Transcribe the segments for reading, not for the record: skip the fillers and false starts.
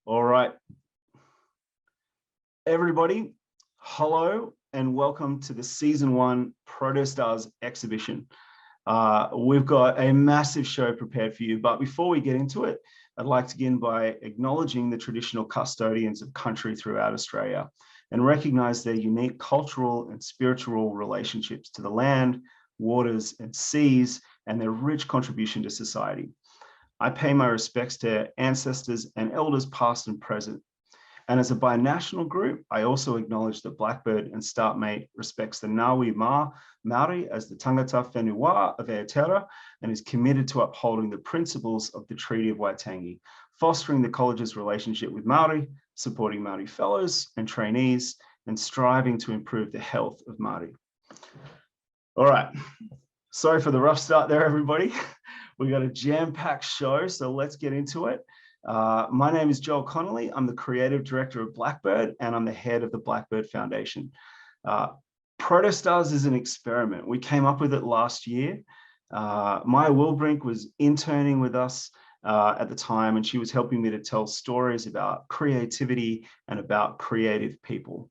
All right, everybody, hello and welcome to the Season 1 Protostars exhibition. We've got a massive show prepared for you, but before we get into it, I'd like to begin by acknowledging the traditional custodians of country throughout Australia and recognise their unique cultural and spiritual relationships to the land, waters and seas, and their rich contribution to society. I pay my respects to ancestors and elders past and present. And as a binational group, I also acknowledge that Blackbird and Startmate respects the Ngawi Māori as the tangata whenua of Aotearoa and is committed to upholding the principles of the Treaty of Waitangi, fostering the college's relationship with Māori, supporting Māori fellows and trainees, and striving to improve the health of Māori. All right, sorry for the rough start there, everybody. We got a jam-packed show, so let's get into it. My name is Joel Connolly. I'm the creative director of Blackbird, and I'm the head of the Blackbird Foundation. Protostars is an experiment. We came up with it last year. Maya Wilbrink was interning with us at the time, and she was helping me to tell stories about creativity and about creative people.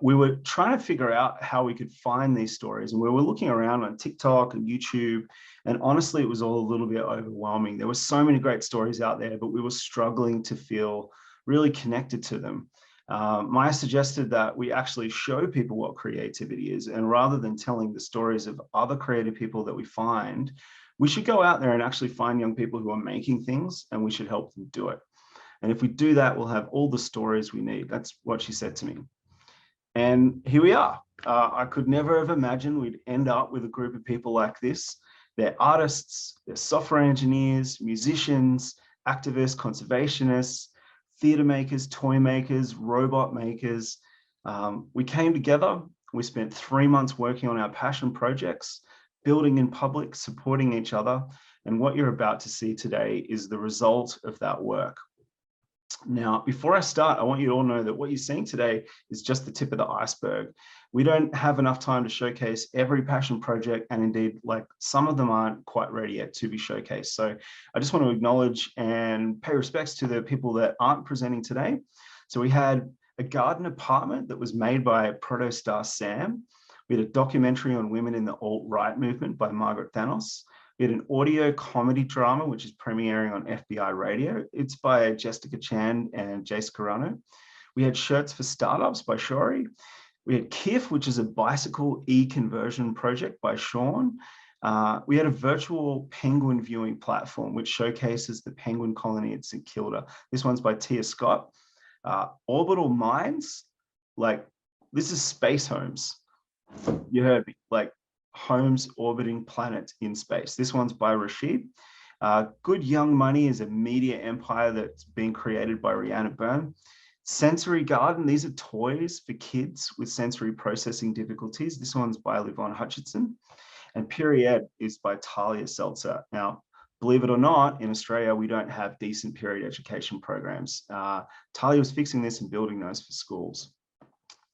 We were trying to figure out how we could find these stories, and we were looking around on TikTok and YouTube, and honestly, it was all a little bit overwhelming. There were so many great stories out there, but we were struggling to feel really connected to them. Maya suggested that we actually show people what creativity is, and rather than telling the stories of other creative people that we find, we should go out there and actually find young people who are making things, and we should help them do it. And if we do that, we'll have all the stories we need. That's what she said to me. And here we are. I could never have imagined we'd end up with a group of people like this. They're artists, they're software engineers, musicians, activists, conservationists, theatre makers, toy makers, robot makers. We came together, we spent 3 months working on our passion projects, building in public, supporting each other. And what you're about to see today is the result of that work. Now, before I start, I want you to all know that what you're seeing today is just the tip of the iceberg. We don't have enough time to showcase every passion project, and indeed, like, some of them aren't quite ready yet to be showcased. So I just want to acknowledge and pay respects to the people that aren't presenting today. So we had a garden apartment that was made by Protostar Sam. We had a documentary on women in the alt-right movement by Margaret Thanos. We had an audio comedy drama, which is premiering on FBI Radio. It's by Jessica Chan and Jace Carano. We had Shirts for Startups by Shori. We had KIF, which is a bicycle e-conversion project by Sean. We had a virtual penguin viewing platform, which showcases the penguin colony at St Kilda. This one's by Tia Scott. Orbital Minds, like, this is space homes. You heard me, like, homes orbiting planets in space. This one's by Rashid. Good Young Money is a media empire that's being created by Rihanna Byrne. Sensory Garden, these are toys for kids with sensory processing difficulties. This one's by Livon Hutchinson. And Period is by Talia Seltzer. Now, believe it or not, in Australia, we don't have decent period education programs. Talia was fixing this and building those for schools.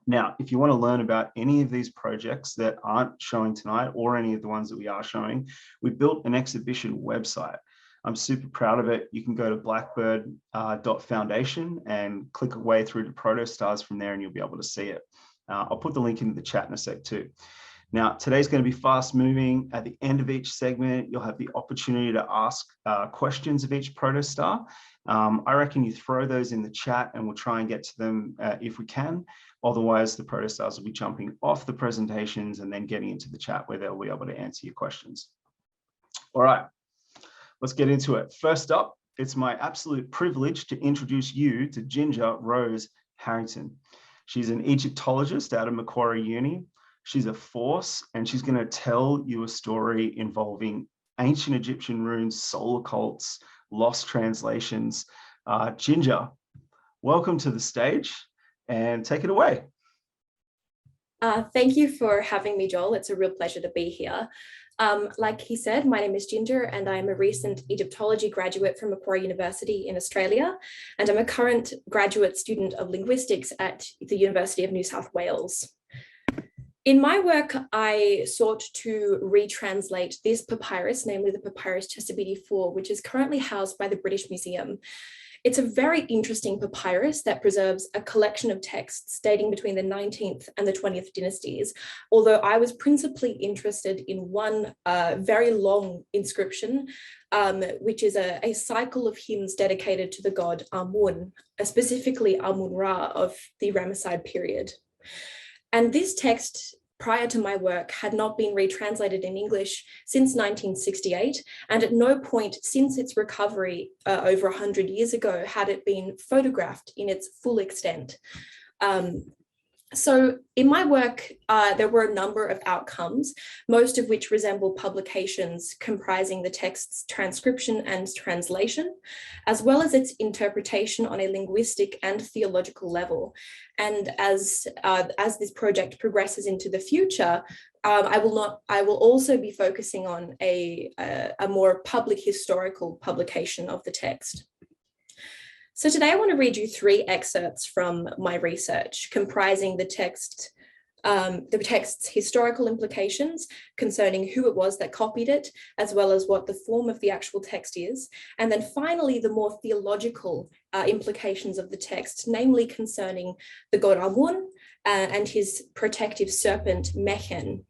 Now, if you want to learn about any of these projects that aren't showing tonight, or any of the ones that we are showing, we built an exhibition website. I'm super proud of it. You can go to blackbird.foundation and click away through to Protostars from there, and you'll be able to see it. I'll put the link into the chat in a sec too. Now, today's going to be fast moving. At the end of each segment, you'll have the opportunity to ask questions of each Protostar. I reckon you throw those in the chat and we'll try and get to them if we can. Otherwise, the Protostars will be jumping off the presentations and then getting into the chat where they'll be able to answer your questions. All right, let's get into it. First up, it's my absolute privilege to introduce you to Ginger Rose Harrington. She's an Egyptologist out of Macquarie Uni. She's a force, and she's going to tell you a story involving ancient Egyptian runes, solar cults, lost translations. Ginger, welcome to the stage, and take it away. Thank you for having me, Joel. It's a real pleasure to be here. Like he said, my name is Ginger, and I am a recent Egyptology graduate from Macquarie University in Australia, and I'm a current graduate student of linguistics at the University of New South Wales. In my work, I sought to retranslate this papyrus, namely the papyrus Chesapeake IV, which is currently housed by the British Museum. It's a very interesting papyrus that preserves a collection of texts dating between the 19th and the 20th dynasties, although I was principally interested in one very long inscription, which is a cycle of hymns dedicated to the god Amun, specifically Amun-Ra of the Ramesside period. And this text, prior to my work, had not been retranslated in English since 1968, and at no point since its recovery over 100 years ago had it been photographed in its full extent. So in my work, there were a number of outcomes, most of which resemble publications comprising the text's transcription and translation, as well as its interpretation on a linguistic and theological level. And as this project progresses into the future, I will also be focusing on a more public historical publication of the text. So today I want to read you 3 excerpts from my research comprising the text's historical implications concerning who it was that copied it, as well as what the form of the actual text is. And then finally, the more theological implications of the text, namely concerning the god Amun and his protective serpent Mehen.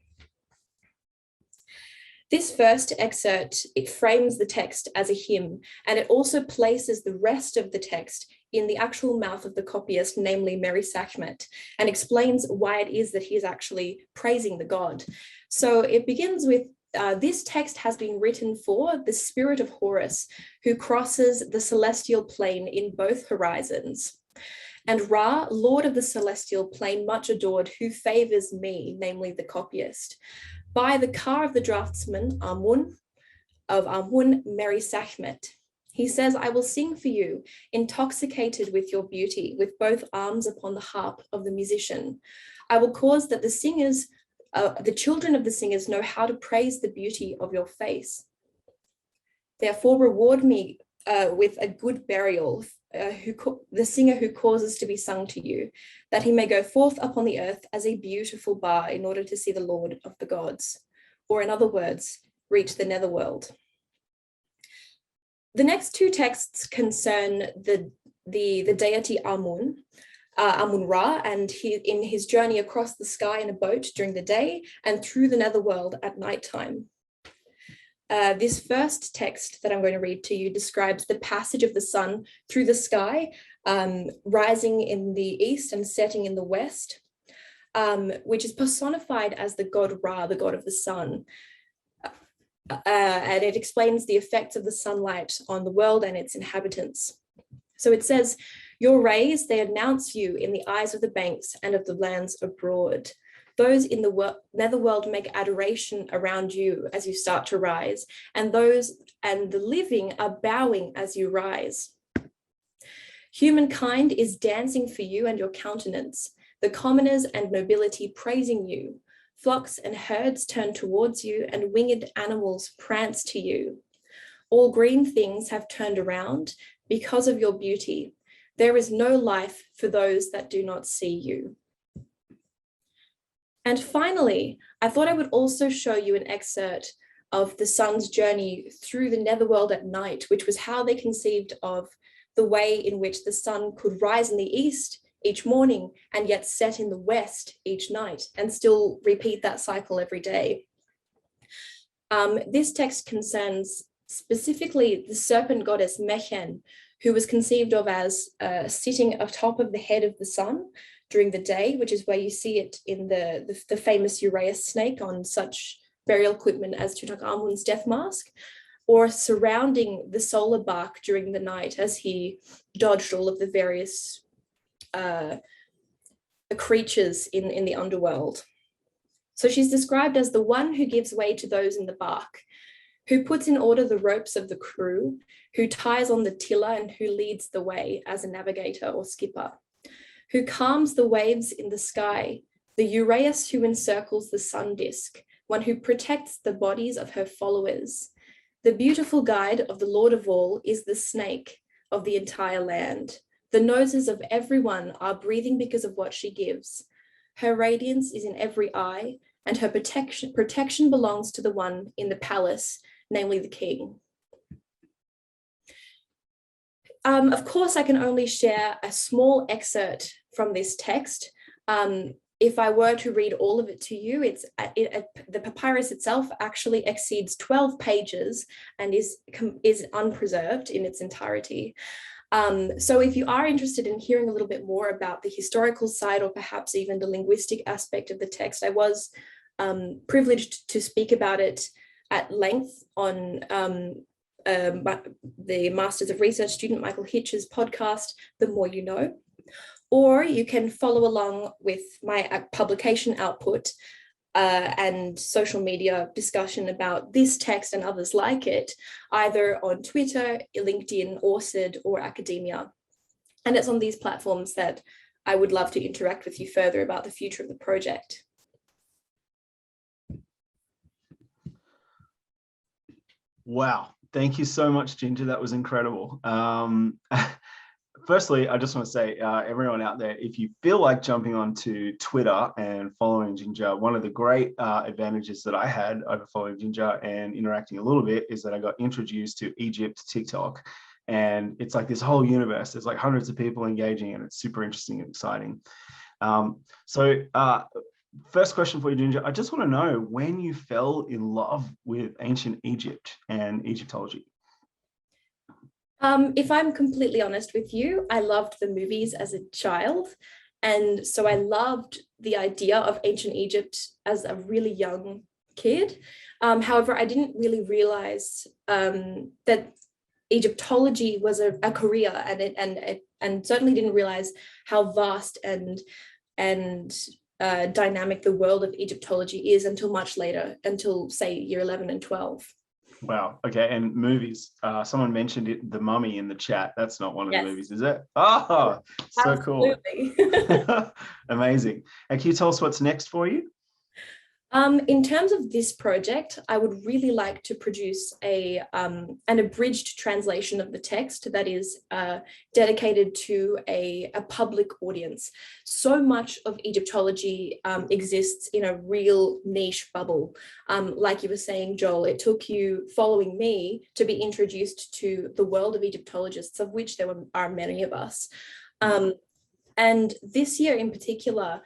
This first excerpt, it frames the text as a hymn, and it also places the rest of the text in the actual mouth of the copyist, namely Mary Sakhmet, and explains why it is that he is actually praising the god. So it begins with, this text has been written for the spirit of Horus, who crosses the celestial plane in both horizons. And Ra, lord of the celestial plane, much adored, who favors me, namely the copyist. By the car of the draftsman, Amun, Mary Sakhmet. He says, I will sing for you, intoxicated with your beauty, with both arms upon the harp of the musician. I will cause that the singers, the children of the singers know how to praise the beauty of your face. Therefore, reward me with a good burial, the singer who causes to be sung to you, that he may go forth upon the earth as a beautiful bar in order to see the Lord of the gods, or in other words, reach the netherworld. The next 2 texts concern the deity Amun, Amun-Ra, and in his journey across the sky in a boat during the day and through the netherworld at nighttime. This first text that I'm going to read to you describes the passage of the sun through the sky, rising in the east and setting in the west, which is personified as the god Ra, the god of the sun. And it explains the effects of the sunlight on the world and its inhabitants. So it says, your rays, they announce you in the eyes of the banks and of the lands abroad. Those in the netherworld make adoration around you as you start to rise, and those and the living are bowing as you rise. Humankind is dancing for you and your countenance, the commoners and nobility praising you. Flocks and herds turn towards you, and winged animals prance to you. All green things have turned around because of your beauty. There is no life for those that do not see you. And finally, I thought I would also show you an excerpt of the sun's journey through the netherworld at night, which was how they conceived of the way in which the sun could rise in the east each morning and yet set in the west each night and still repeat that cycle every day. This text concerns specifically the serpent goddess Mehen, who was conceived of as sitting atop of the head of the sun during the day, which is where you see it in the famous Uraeus snake on such burial equipment as Tutankhamun's death mask, or surrounding the solar bark during the night as he dodged all of the various creatures in the underworld. So she's described as the one who gives way to those in the bark, who puts in order the ropes of the crew, who ties on the tiller and who leads the way as a navigator or skipper, who calms the waves in the sky, the Uraeus who encircles the sun disk, one who protects the bodies of her followers. The beautiful guide of the Lord of all is the snake of the entire land. The noses of everyone are breathing because of what she gives. Her radiance is in every eye, and her protection belongs to the one in the palace, namely the king. Of course, I can only share a small excerpt from this text. If I were to read all of it to you, the papyrus itself actually exceeds 12 pages and is unpreserved in its entirety. So if you are interested in hearing a little bit more about the historical side, or perhaps even the linguistic aspect of the text, I was privileged to speak about it at length on the Masters of Research student Michael Hitch's podcast, The More You Know. Or you can follow along with my publication output and social media discussion about this text and others like it, either on Twitter, LinkedIn, Orsted, or academia. And it's on these platforms that I would love to interact with you further about the future of the project. Wow. Thank you so much, Ginger. That was incredible. Firstly, I just want to say, everyone out there, if you feel like jumping onto Twitter and following Ginger, one of the great advantages that I had over following Ginger and interacting a little bit is that I got introduced to Egypt TikTok. And it's like this whole universe. There's like hundreds of people engaging, and it's super interesting and exciting. First question for you, Ginger. I just want to know when you fell in love with ancient Egypt and Egyptology. If I'm completely honest with you, I loved the movies as a child. And so I loved the idea of ancient Egypt as a really young kid. However, I didn't really realize that Egyptology was a career, and certainly didn't realize how vast and dynamic the world of Egyptology is until much later, until say year 11 and 12. Wow. Okay. And movies. Someone mentioned it, The Mummy, in the chat. That's not one of Yes. the movies, is it? Oh, so Absolutely. Cool. Amazing. And can you tell us what's next for you? In terms of this project, I would really like to produce an abridged translation of the text that is dedicated to a public audience. So much of Egyptology exists in a real niche bubble. Like you were saying, Joel, it took you following me to be introduced to the world of Egyptologists, of which there are many of us. And this year in particular,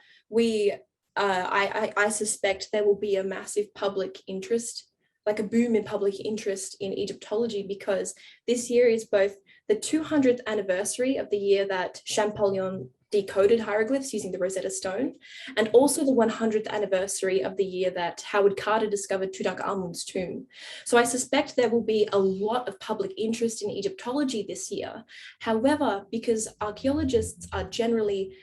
I suspect there will be a massive public interest, like a boom in public interest in Egyptology, because this year is both the 200th anniversary of the year that Champollion decoded hieroglyphs using the Rosetta Stone, and also the 100th anniversary of the year that Howard Carter discovered Tutankhamun's tomb. So I suspect there will be a lot of public interest in Egyptology this year. However, because archaeologists are generally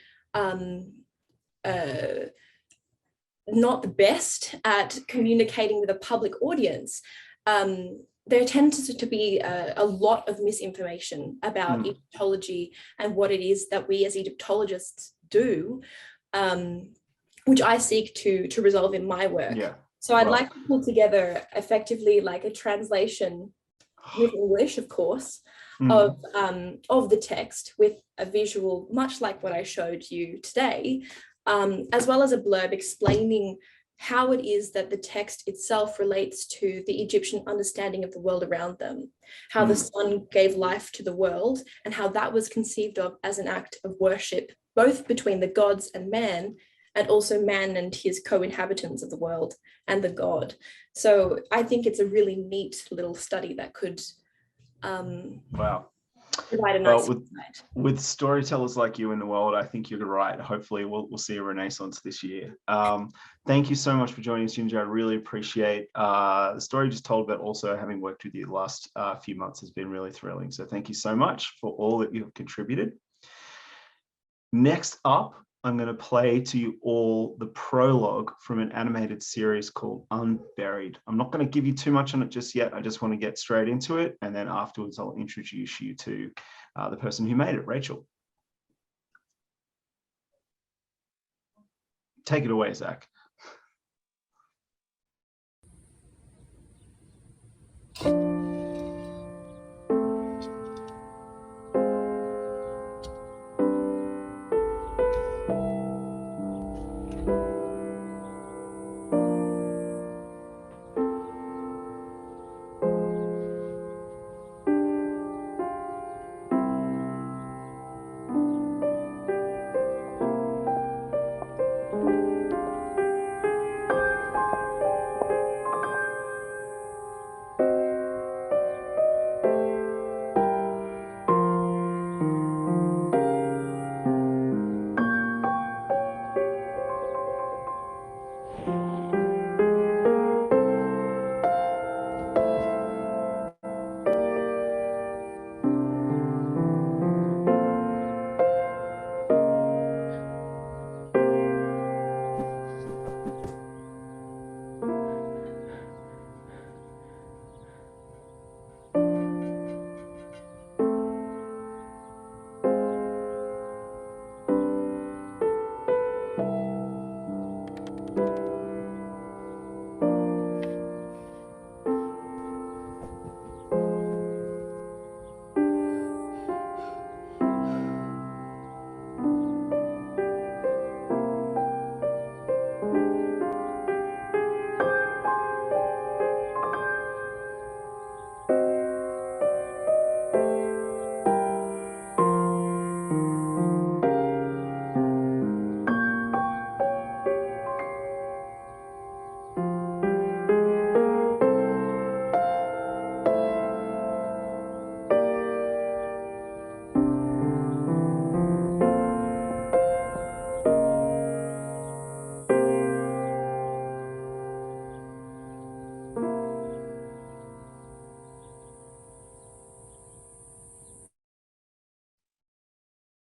not the best at communicating with a public audience, there tends to be a lot of misinformation about Egyptology and what it is that we as Egyptologists do, which I seek to resolve in my work. Yeah. So I'd like to pull together effectively like a translation with English, of course, of the text with a visual, much like what I showed you today, as well as a blurb explaining how it is that the text itself relates to the Egyptian understanding of the world around them, how the sun gave life to the world, and how that was conceived of as an act of worship, both between the gods and man, and also man and his co-inhabitants of the world and the god. So I think it's a really neat little study that could provide a nice insight. With storytellers like you in the world, I think you're right. Hopefully we'll see a renaissance this year. Thank you so much for joining us, Ginger. I really appreciate the story you just told, but also having worked with you the last few months has been really thrilling. So thank you so much for all that you have contributed. Next up, I'm going to play to you all the prologue from an animated series called Unburied. I'm not going to give you too much on it just yet. I just want to get straight into it. And then afterwards, I'll introduce you to the person who made it, Rachel. Take it away, Zach.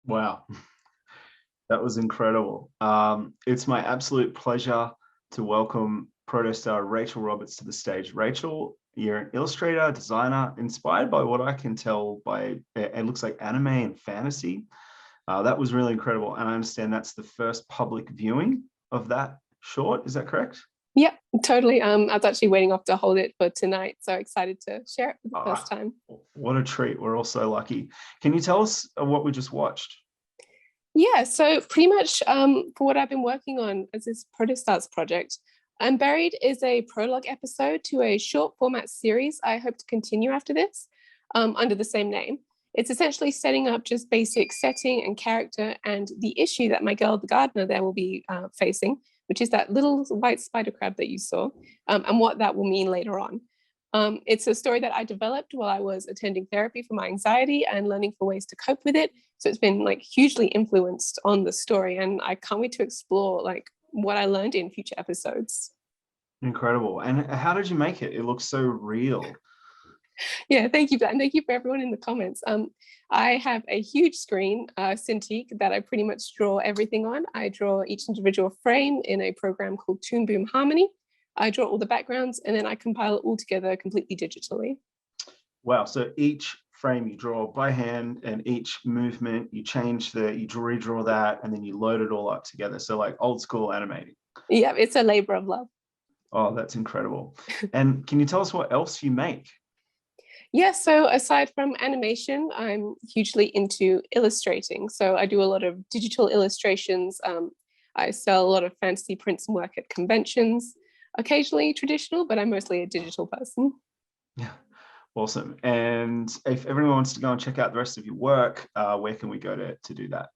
Wow, that was incredible. It's my absolute pleasure to welcome protostar Rachel Roberts to the stage. Rachel, you're an illustrator, designer, inspired by what I can tell by, it looks like anime and fantasy. That was really incredible. And I understand that's the first public viewing of that short. Is that correct? Yeah, totally. I was actually waiting off to hold it for tonight. So excited to share it for the first time. What a treat. We're all so lucky. Can you tell us what we just watched? Yeah, so pretty much for what I've been working on as this Protostars project, Unburied is a prologue episode to a short format series I hope to continue after this under the same name. It's essentially setting up just basic setting and character and the issue that my girl, the gardener there will be facing, which is that little white spider crab that you saw, and what that will mean later on. It's a story that I developed while I was attending therapy for my anxiety and learning for ways to cope with it. So it's been like hugely influenced on the story, and I can't wait to explore like what I learned in future episodes. Incredible. And how did you make it? It looks so real. Yeah, thank you for that. And thank you for everyone in the comments. I have a huge screen, Cintiq, that I pretty much draw everything on. I draw each individual frame in a program called Toon Boom Harmony. I draw all the backgrounds and then I compile it all together completely digitally. Wow. So each frame you draw by hand, and each movement you change you redraw that, and then you load it all up together. So like old school animating. Yeah, it's a labor of love. Oh, that's incredible. And can you tell us what else you make? Yeah, so aside from animation, I'm hugely into illustrating. So I do a lot of digital illustrations. I sell a lot of fantasy prints and work at conventions, occasionally traditional, but I'm mostly a digital person. Yeah, awesome. And if everyone wants to go and check out the rest of your work, where can we go to do that?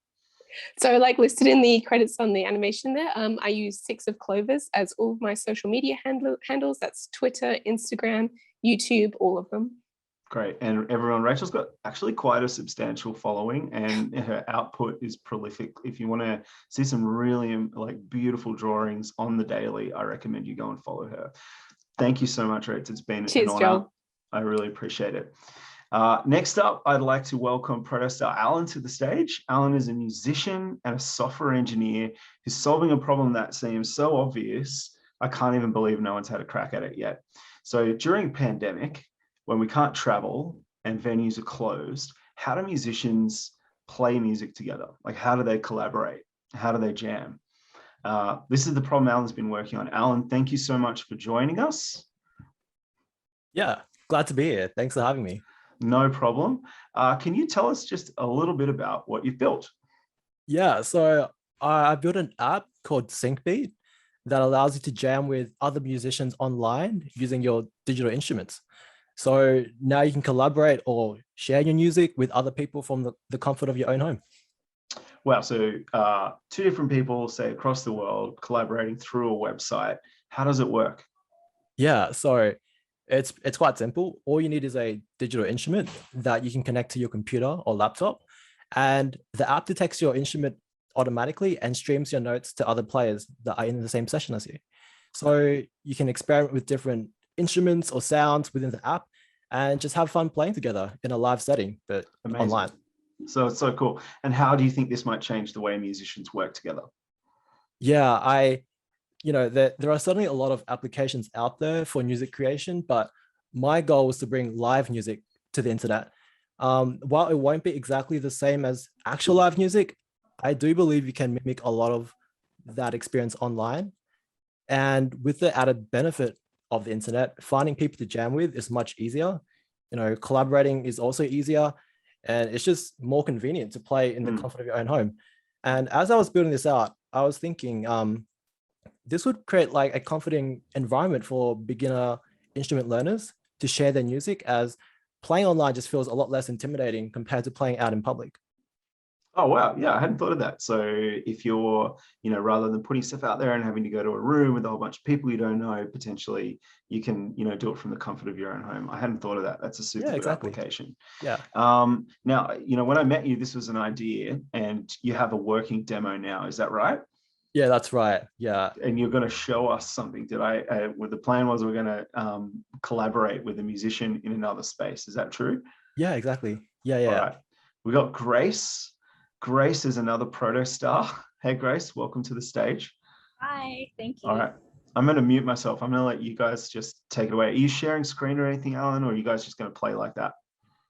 So like listed in the credits on the animation there, I use 6 of Clover's as all of my social media handles. That's Twitter, Instagram, YouTube, all of them. Great. And everyone, Rachel's got actually quite a substantial following, and her output is prolific. If you want to see some really like beautiful drawings on the daily, I recommend you go and follow her. Thank you so much, Rach. It's been an honor. Joel. I really appreciate it. Next up, I'd like to welcome protostar Alan to the stage. Alan is a musician and a software engineer who's solving a problem that seems so obvious, I can't even believe no one's had a crack at it yet. So during pandemic, when we can't travel and venues are closed, how do musicians play music together? Like, how do they collaborate? How do they jam? This is the problem Alan's been working on. Alan, thank you so much for joining us. Yeah, glad to be here. Thanks for having me. No problem. Can you tell us just a little bit about what you've built? Yeah, so I built an app called SyncBeat that allows you to jam with other musicians online using your digital instruments. So now you can collaborate or share your music with other people from the comfort of your own home. Wow, so 2 different people, say across the world, collaborating through a website. How does it work? Yeah, so it's quite simple. All you need is a digital instrument that you can connect to your computer or laptop, and the app detects your instrument automatically and streams your notes to other players that are in the same session as you. So you can experiment with different instruments or sounds within the app and just have fun playing together in a live setting, but Amazing. Online. So it's so cool. And how do you think this might change the way musicians work together? Yeah, there are certainly a lot of applications out there for music creation, but my goal was to bring live music to the internet. While it won't be exactly the same as actual live music, I do believe you can mimic a lot of that experience online. And with the added benefit of the internet, finding people to jam with is much easier. Collaborating is also easier, and it's just more convenient to play in the comfort of your own home. And as I was building this out, I was thinking, this would create like a comforting environment for beginner instrument learners to share their music, as playing online just feels a lot less intimidating compared to playing out in public. Oh, wow. Yeah, I hadn't thought of that. So if you're, rather than putting stuff out there and having to go to a room with a whole bunch of people you don't know, potentially you can, do it from the comfort of your own home. I hadn't thought of that. That's a super good application. Yeah. Now, when I met you, this was an idea, and you have a working demo now. Is that right? Yeah, that's right. Yeah. And you're going to show us something. The plan was we're going to collaborate with a musician in another space. Is that true? Yeah, exactly. Yeah. All right. We got Grace. Grace is another protostar. Hey, Grace, welcome to the stage. Hi, thank you. All right. I'm going to mute myself. I'm going to let you guys just take it away. Are you sharing screen or anything, Alan, or are you guys just going to play like that?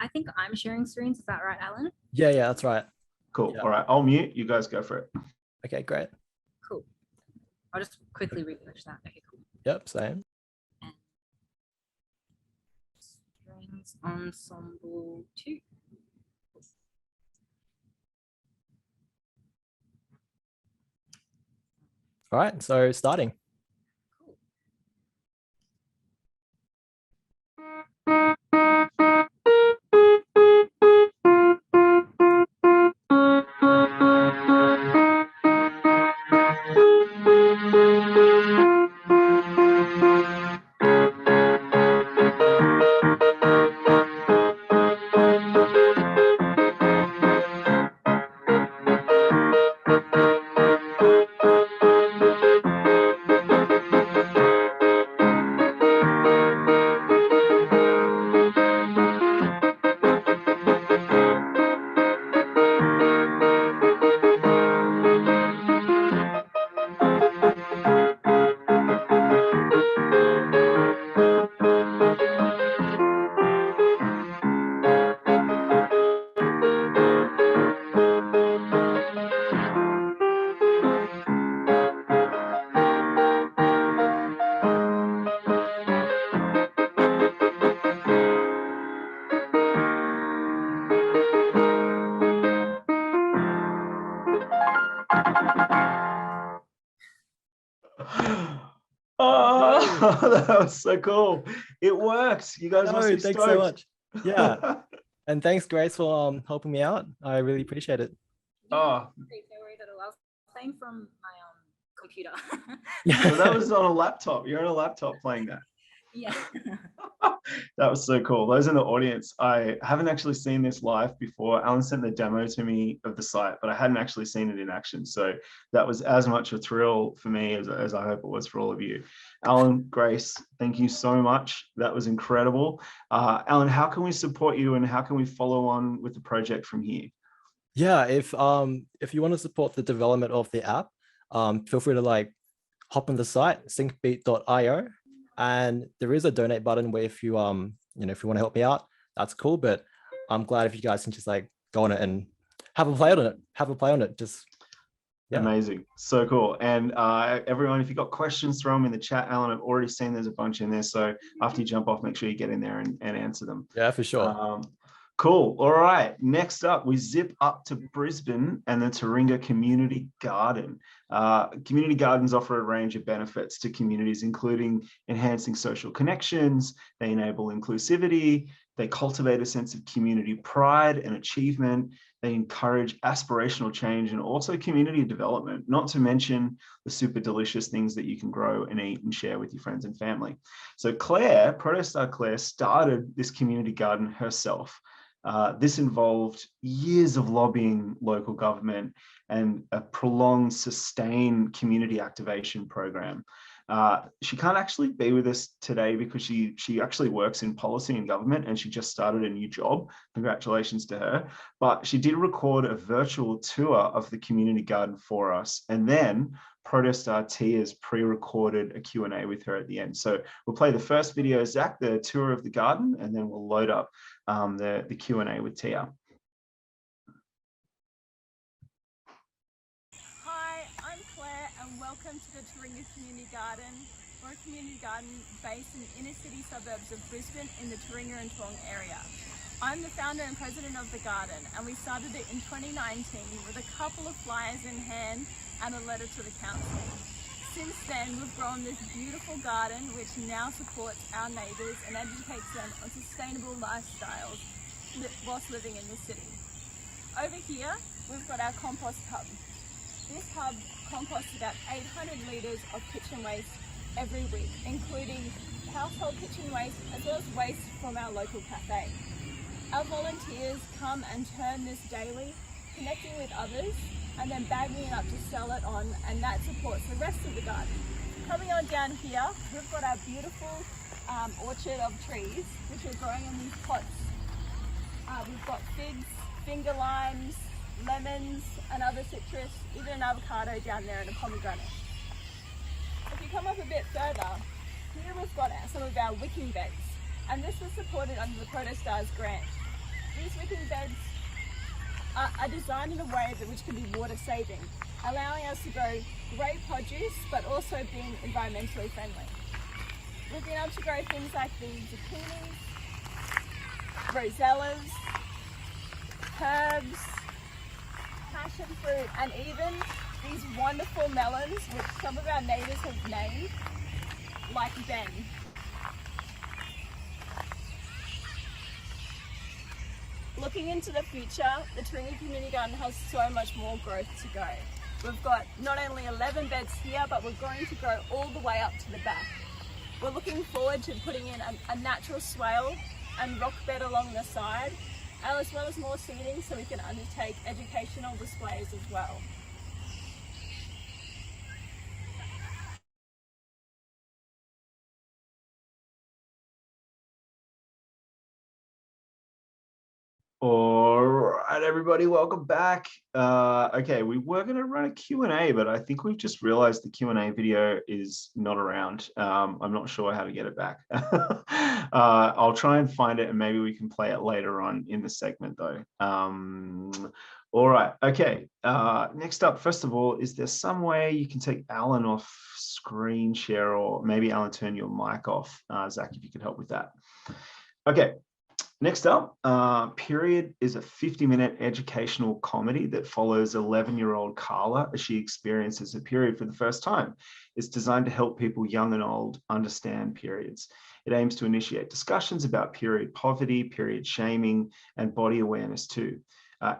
I think I'm sharing screens. Is that right, Alan? Yeah, that's right. Cool. Yeah. All right. I'll mute. You guys go for it. Okay, great. Cool. I'll just quickly refresh that. Okay, cool. Yep, same. Strings ensemble 2. All right, so starting. Oh, that was so cool. It works. You guys must be Thanks stoked. so much. Yeah. And thanks, Grace, for helping me out. I really appreciate it. Oh. No worries at all. I was playing from my computer. So that was on a laptop. You're on a laptop playing that. Yeah. That was so cool. Those in the audience, I haven't actually seen this live before. Alan sent the demo to me of the site, but I hadn't actually seen it in action. So that was as much a thrill for me as I hope it was for all of you. Alan, Grace, thank you so much. That was incredible. Alan, how can we support you and how can we follow on with the project from here? Yeah, if you want to support the development of the app, feel free to hop on the site, syncbeat.io. And there is a donate button where if you if you want to help me out, that's cool. But I'm glad if you guys can just go on it and have a play on it. Just yeah. Amazing. So cool. And everyone, if you've got questions, throw them in the chat. Alan, I've already seen there's a bunch in there. So after you jump off, make sure you get in there and answer them. Yeah, for sure. Cool. All right. Next up, we zip up to Brisbane and the Taringa Community Garden. Community gardens offer a range of benefits to communities, including enhancing social connections. They enable inclusivity. They cultivate a sense of community pride and achievement. They encourage aspirational change and also community development, not to mention the super delicious things that you can grow and eat and share with your friends and family. So Claire, Protostar Claire, started this community garden herself. This involved years of lobbying local government and a prolonged, sustained community activation program. She can't actually be with us today because she actually works in policy and government and she just started a new job. Congratulations to her. But she did record a virtual tour of the community garden for us. And then Protostar Tia's pre-recorded a Q&A with her at the end. So we'll play the first video, Zach, the tour of the garden, and then we'll load up the Q&A with Tia. Hi, I'm Claire and welcome to the Taringa Community Garden. We're a community garden based in inner city suburbs of Brisbane in the Taringa and Tong area. I'm the founder and president of the garden and we started it in 2019 with a couple of flyers in hand and a letter to the council. Since then, we've grown this beautiful garden which now supports our neighbours and educates them on sustainable lifestyles whilst living in the city. Over here, we've got our compost hub. This hub composts about 800 litres of kitchen waste every week, including household kitchen waste as well as waste from our local cafe. Our volunteers come and turn this daily, connecting with others and then bagging it up to sell it on, and that supports the rest of the garden. Coming on down here, we've got our beautiful orchard of trees which are growing in these pots. We've got figs, finger limes, lemons, another citrus, even an avocado down there and a pomegranate. If you come up a bit further, here we've got some of our wicking beds, and this was supported under the Protostars grant. These wicking beds are designed in a way which can be water saving, allowing us to grow great produce but also being environmentally friendly. We've been able to grow things like the zucchinis, rosellas, herbs, passion fruit, and even these wonderful melons which some of our neighbours have named, like Ben. Looking into the future, the Taringa Community Garden has so much more growth to go. We've got not only 11 beds here, but we're going to grow all the way up to the back. We're looking forward to putting in a natural swale and rock bed along the side, as well as more seating so we can undertake educational displays as well. All right, everybody, welcome back. Okay, we were going to run a Q&A, but I think we've just realized the Q&A video is not around. I'm not sure how to get it back. I'll try and find it, and maybe we can play it later on in the segment, though. All right, okay. Next up, first of all, is there some way you can take Alan off screen share, or maybe Alan, turn your mic off? Zach, if you could help with that. Okay. Next up, Period is a 50-minute educational comedy that follows 11-year-old Carla as she experiences her period for the first time. It's designed to help people young and old understand periods. It aims to initiate discussions about period poverty, period shaming, and body awareness too.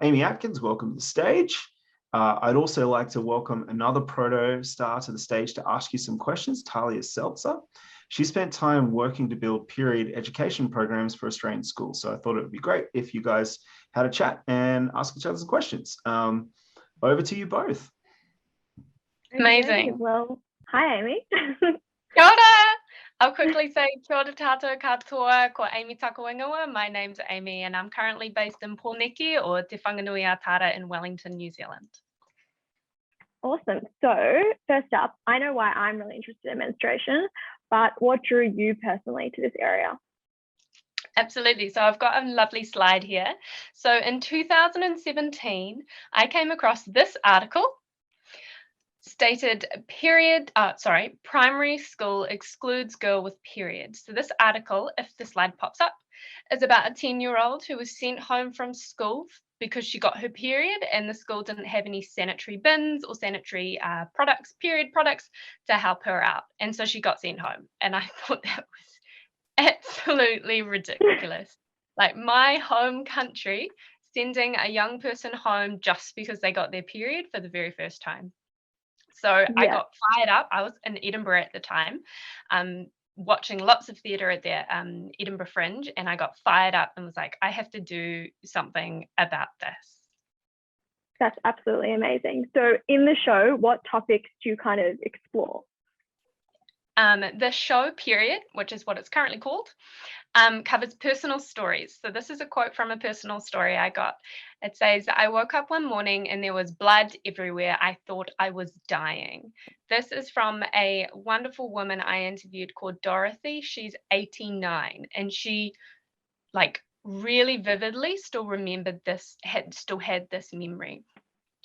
Amy Atkins, welcome to the stage. I'd also like to welcome another proto star to the stage to ask you some questions, Talia Seltzer. She spent time working to build period education programs for Australian schools. So I thought it would be great if you guys had a chat and ask each other some questions. Over to you both. Amazing. Well, hi, Amy. Kia ora! I'll quickly say kia ora tātou katoa ko Amy Takawangawa. My name's Amy and I'm currently based in Pōneke or Te Whanganui Atara in Wellington, New Zealand. Awesome. So first up, I know why I'm really interested in menstruation, but what drew you personally to this area? Absolutely. So I've got a lovely slide here. So in 2017, I came across this article stated primary school excludes girl with periods. So this article, if the slide pops up, is about a 10-year-old who was sent home from school because she got her period and the school didn't have any sanitary bins or sanitary period products to help her out. And so she got sent home. And I thought that was absolutely ridiculous. Like my home country sending a young person home just because they got their period for the very first time. So I got fired up. I was in Edinburgh at the time, watching lots of theatre at the Edinburgh Fringe, and I got fired up and was like, I have to do something about this. That's absolutely amazing. So in the show, what topics do you kind of explore? The show Period, which is what it's currently called, covers personal stories. So this is a quote from a personal story I got. It says, I woke up one morning and there was blood everywhere. I thought I was dying. This is from a wonderful woman I interviewed called Dorothy. She's 89 and she really vividly still remembered this, still had this memory.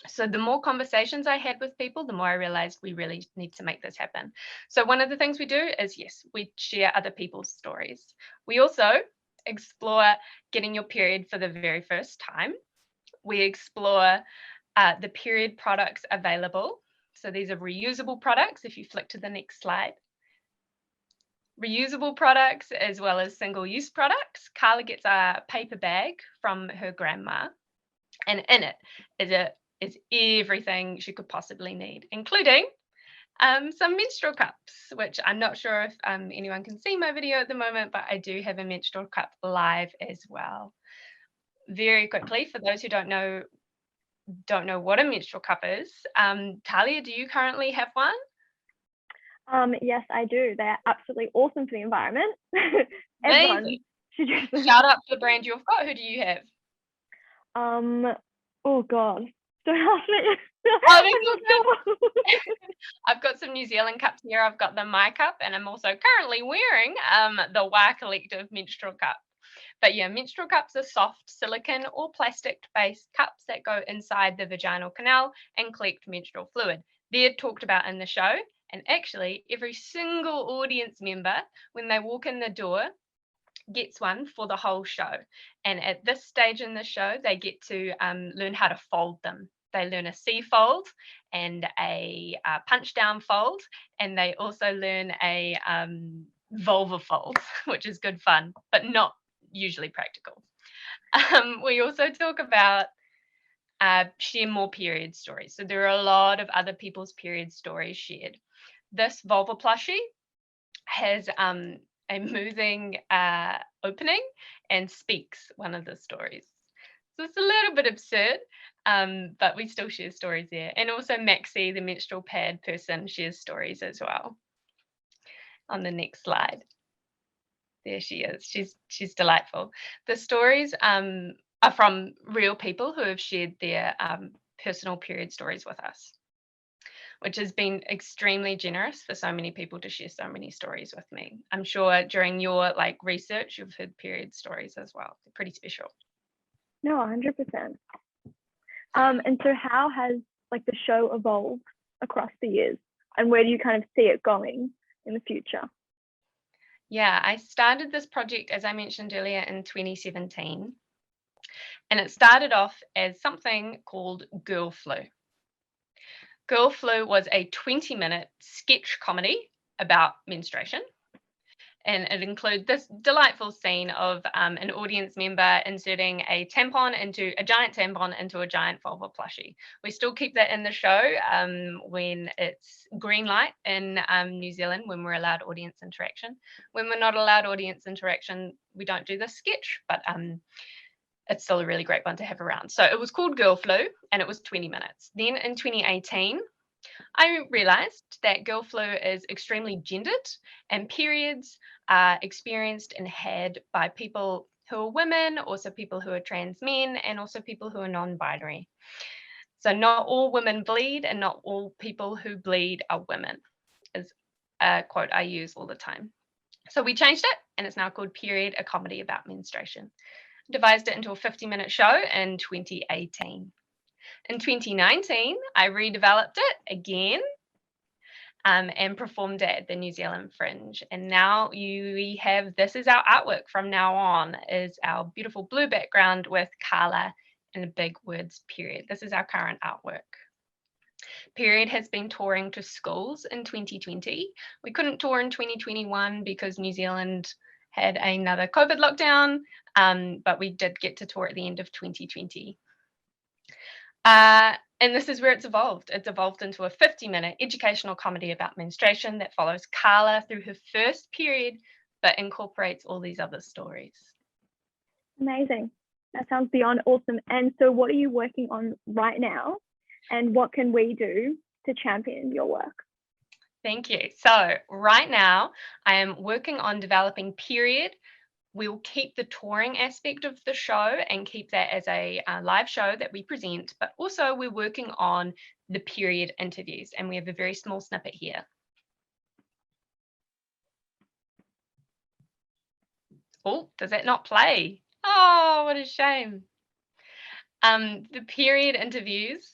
So the more conversations I had with people, the more I realized we really need to make this happen. So one of the things we do is, yes, we share other people's stories. We also explore getting your period for the very first time. We explore the period products available. So these are reusable products. If you flick to the next slide. Reusable products as well as single-use products. Carla gets a paper bag from her grandma, and in it is everything she could possibly need, including some menstrual cups, which I'm not sure if anyone can see my video at the moment, but I do have a menstrual cup live as well. Very quickly, for those who don't know what a menstrual cup is, Talia, do you currently have one? Yes, I do. They're absolutely awesome for the environment. Amazing. Shout out to the brand you've got. Who do you have? Oh God. Don't ask me. Oh, I'm not sure. I've got some New Zealand cups here. I've got the My Cup, and I'm also currently wearing the Wā Collective menstrual cup. But yeah, menstrual cups are soft silicone or plastic-based cups that go inside the vaginal canal and collect menstrual fluid. They're talked about in the show, and actually every single audience member, when they walk in the door, gets one for the whole show. And at this stage in the show, they get to learn how to fold them. They learn a C fold and a punch down fold, and they also learn a vulva fold, which is good fun, but not usually practical. We also talk about share more period stories. So there are a lot of other people's period stories shared. This vulva plushie has a moving opening and speaks one of the stories. So it's a little bit absurd, but we still share stories there. And also Maxie, the menstrual pad person, shares stories as well. On the next slide. There she is. She's delightful. The stories are from real people who have shared their personal period stories with us, which has been extremely generous for so many people to share so many stories with me. I'm sure during your research, you've heard period stories as well. They're pretty special. No, 100%. And so how has the show evolved across the years, and where do you kind of see it going in the future? Yeah, I started this project, as I mentioned earlier, in 2017. And it started off as something called Girl Flu. Girl Flu was a 20-minute sketch comedy about menstruation. And it included this delightful scene of an audience member inserting a giant tampon into a giant vulva plushie. We still keep that in the show when it's green light in New Zealand, when we're allowed audience interaction. When we're not allowed audience interaction, we don't do this sketch, but it's still a really great one to have around. So it was called Girl Flu, and it was 20 minutes. Then in 2018, I realized that girl flu is extremely gendered, and periods are experienced and had by people who are women, also people who are trans men, and also people who are non-binary. So not all women bleed, and not all people who bleed are women, is a quote I use all the time. So we changed it, and it's now called Period, a comedy about menstruation. Devised it into a 50-minute show in 2018. In 2019, I redeveloped it again and performed it at the New Zealand Fringe. And now we have, this is our artwork from now on, is our beautiful blue background with Carla and the big words period. This is our current artwork. Period has been touring to schools in 2020. We couldn't tour in 2021 because New Zealand had another COVID lockdown, but we did get to tour at the end of 2020. And this is where it's evolved. It's evolved into a 50-minute educational comedy about menstruation that follows Carla through her first period, but incorporates all these other stories. Amazing. That sounds beyond awesome. And so what are you working on right now? And what can we do to champion your work? Thank you. So right now, I am working on developing Period. We'll keep the touring aspect of the show and keep that as a live show that we present, but also we're working on the period interviews, and we have a very small snippet here. Oh, does that not play? Oh, what a shame. The period interviews,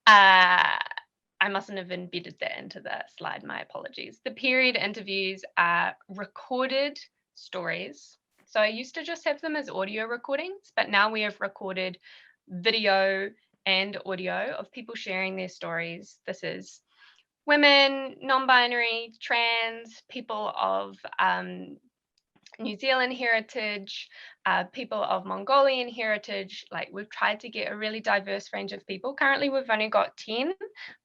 I mustn't have embedded that into the slide, my apologies. The period interviews are recorded stories. So I used to just have them as audio recordings, but now we have recorded video and audio of people sharing their stories. This is women, non-binary, trans, people of New Zealand heritage, people of Mongolian heritage. We've tried to get a really diverse range of people. Currently, we've only got 10,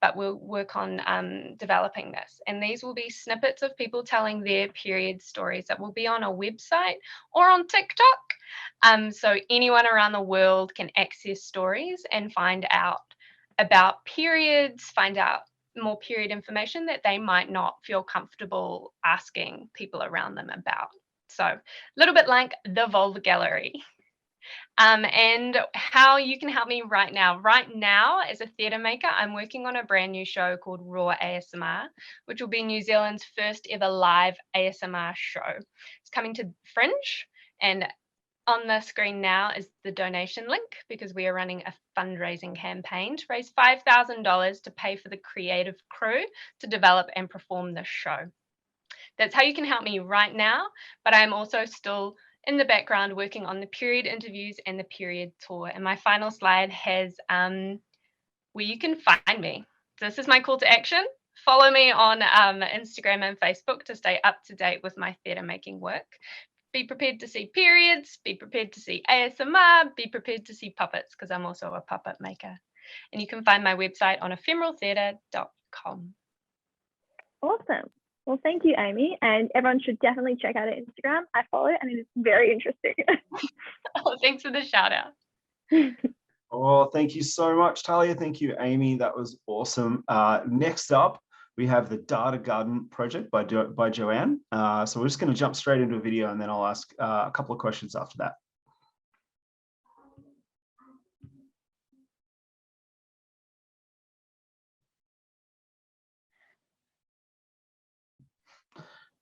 but we'll work on developing this. And these will be snippets of people telling their period stories that will be on a website or on TikTok. So anyone around the world can access stories and find out about periods, find out more period information that they might not feel comfortable asking people around them about. So a little bit like the Vulva Gallery. and how you can help me right now. Right now, as a theatre maker, I'm working on a brand new show called Raw ASMR, which will be New Zealand's first ever live ASMR show. It's coming to Fringe, and on the screen now is the donation link, because we are running a fundraising campaign to raise $5,000 to pay for the creative crew to develop and perform the show. That's how you can help me right now, but I'm also still in the background working on the period interviews and the period tour. And my final slide has where you can find me. So this is my call to action. Follow me on Instagram and Facebook to stay up to date with my theatre making work. Be prepared to see periods, be prepared to see ASMR, be prepared to see puppets, because I'm also a puppet maker. And you can find my website on ephemeraltheatre.com. Awesome. Well, thank you, Amy. And everyone should definitely check out her Instagram. I follow it and it is very interesting. Oh, thanks for the shout out. Oh, thank you so much, Talia. Thank you, Amy. That was awesome. Next up, we have the Data Garden project by Joanne. So we're just going to jump straight into a video, and then I'll ask a couple of questions after that.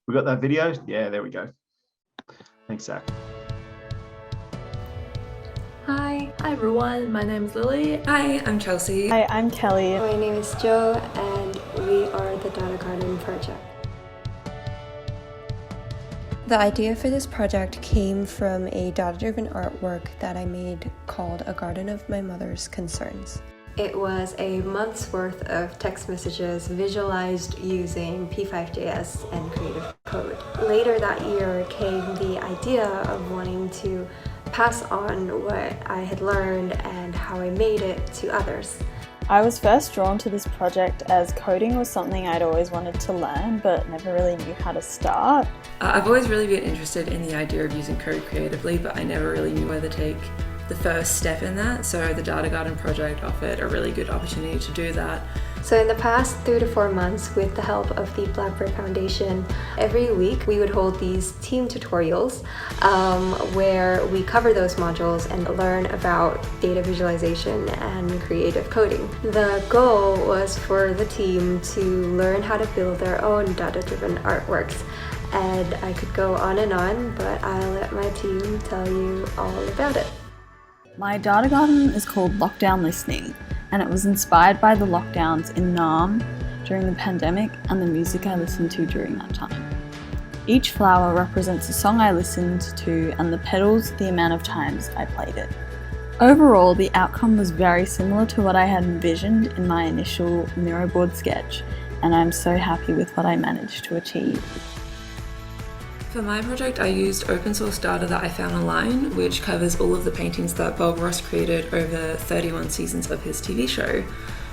We got that video? Yeah, there we go. Thanks, Zach. Hi everyone, my name is Lily. Hi, I'm Chelsea. Hi, I'm Kelly. My name is Jo, and we are the Data Garden project. The idea for this project came from a data-driven artwork that I made called A Garden of My Mother's Concerns. It was a month's worth of text messages visualized using P5.js and Creative Code. Later that year came the idea of wanting to pass on what I had learned and how I made it to others. I was first drawn to this project as coding was something I'd always wanted to learn but never really knew how to start. I've always really been interested in the idea of using code creatively, but I never really knew where to take the first step in that, so the Data Garden project offered a really good opportunity to do that. So in the past 3 to 4 months, with the help of the Blackbird Foundation, every week we would hold these team tutorials where we cover those modules and learn about data visualization and creative coding. The goal was for the team to learn how to build their own data-driven artworks. And I could go on and on, but I'll let my team tell you all about it. My Data Garden is called Lockdown Listening, and it was inspired by the lockdowns in Nam during the pandemic and the music I listened to during that time. Each flower represents a song I listened to, and the petals the amount of times I played it. Overall, the outcome was very similar to what I had envisioned in my initial mirror board sketch, and I'm so happy with what I managed to achieve. For my project, I used open source data that I found online, which covers all of the paintings that Bob Ross created over 31 seasons of his TV show.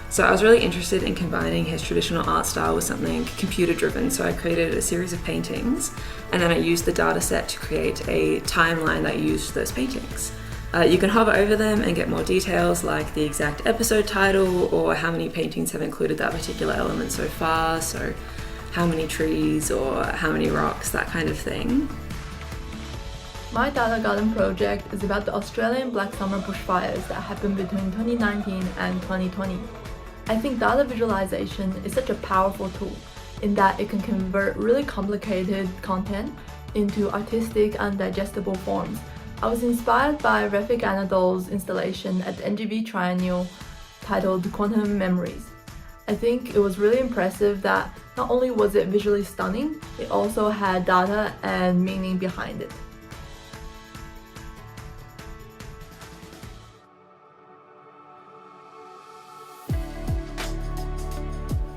So I was really interested in combining his traditional art style with something computer driven, so I created a series of paintings, and then I used the data set to create a timeline that used those paintings. You can hover over them and get more details like the exact episode title or how many paintings have included that particular element so far, so how many trees or how many rocks, that kind of thing. My Data Garden project is about the Australian Black Summer bushfires that happened between 2019 and 2020. I think data visualization is such a powerful tool in that it can convert really complicated content into artistic and digestible forms. I was inspired by Refik Anadol's installation at the NGV Triennial titled Quantum Memories. I think it was really impressive that not only was it visually stunning, it also had data and meaning behind it.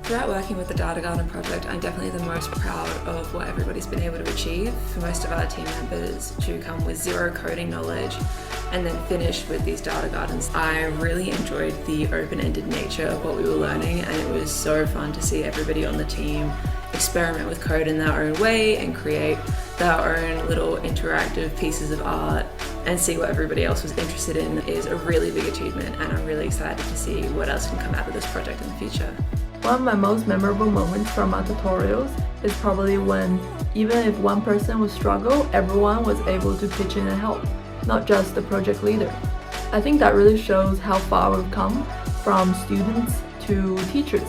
Throughout working with the Data Garden project, I'm definitely the most proud of what everybody's been able to achieve. For most of our team members to come with zero coding knowledge and then finish with these data gardens. I really enjoyed the open-ended nature of what we were learning, and it was so fun to see everybody on the team experiment with code in their own way and create their own little interactive pieces of art and see what everybody else was interested in is a really big achievement, and I'm really excited to see what else can come out of this project in the future. One of my most memorable moments from our tutorials is probably when, even if one person would struggle, everyone was able to pitch in and help. not just the project leader. I think that really shows how far we've come from students to teachers.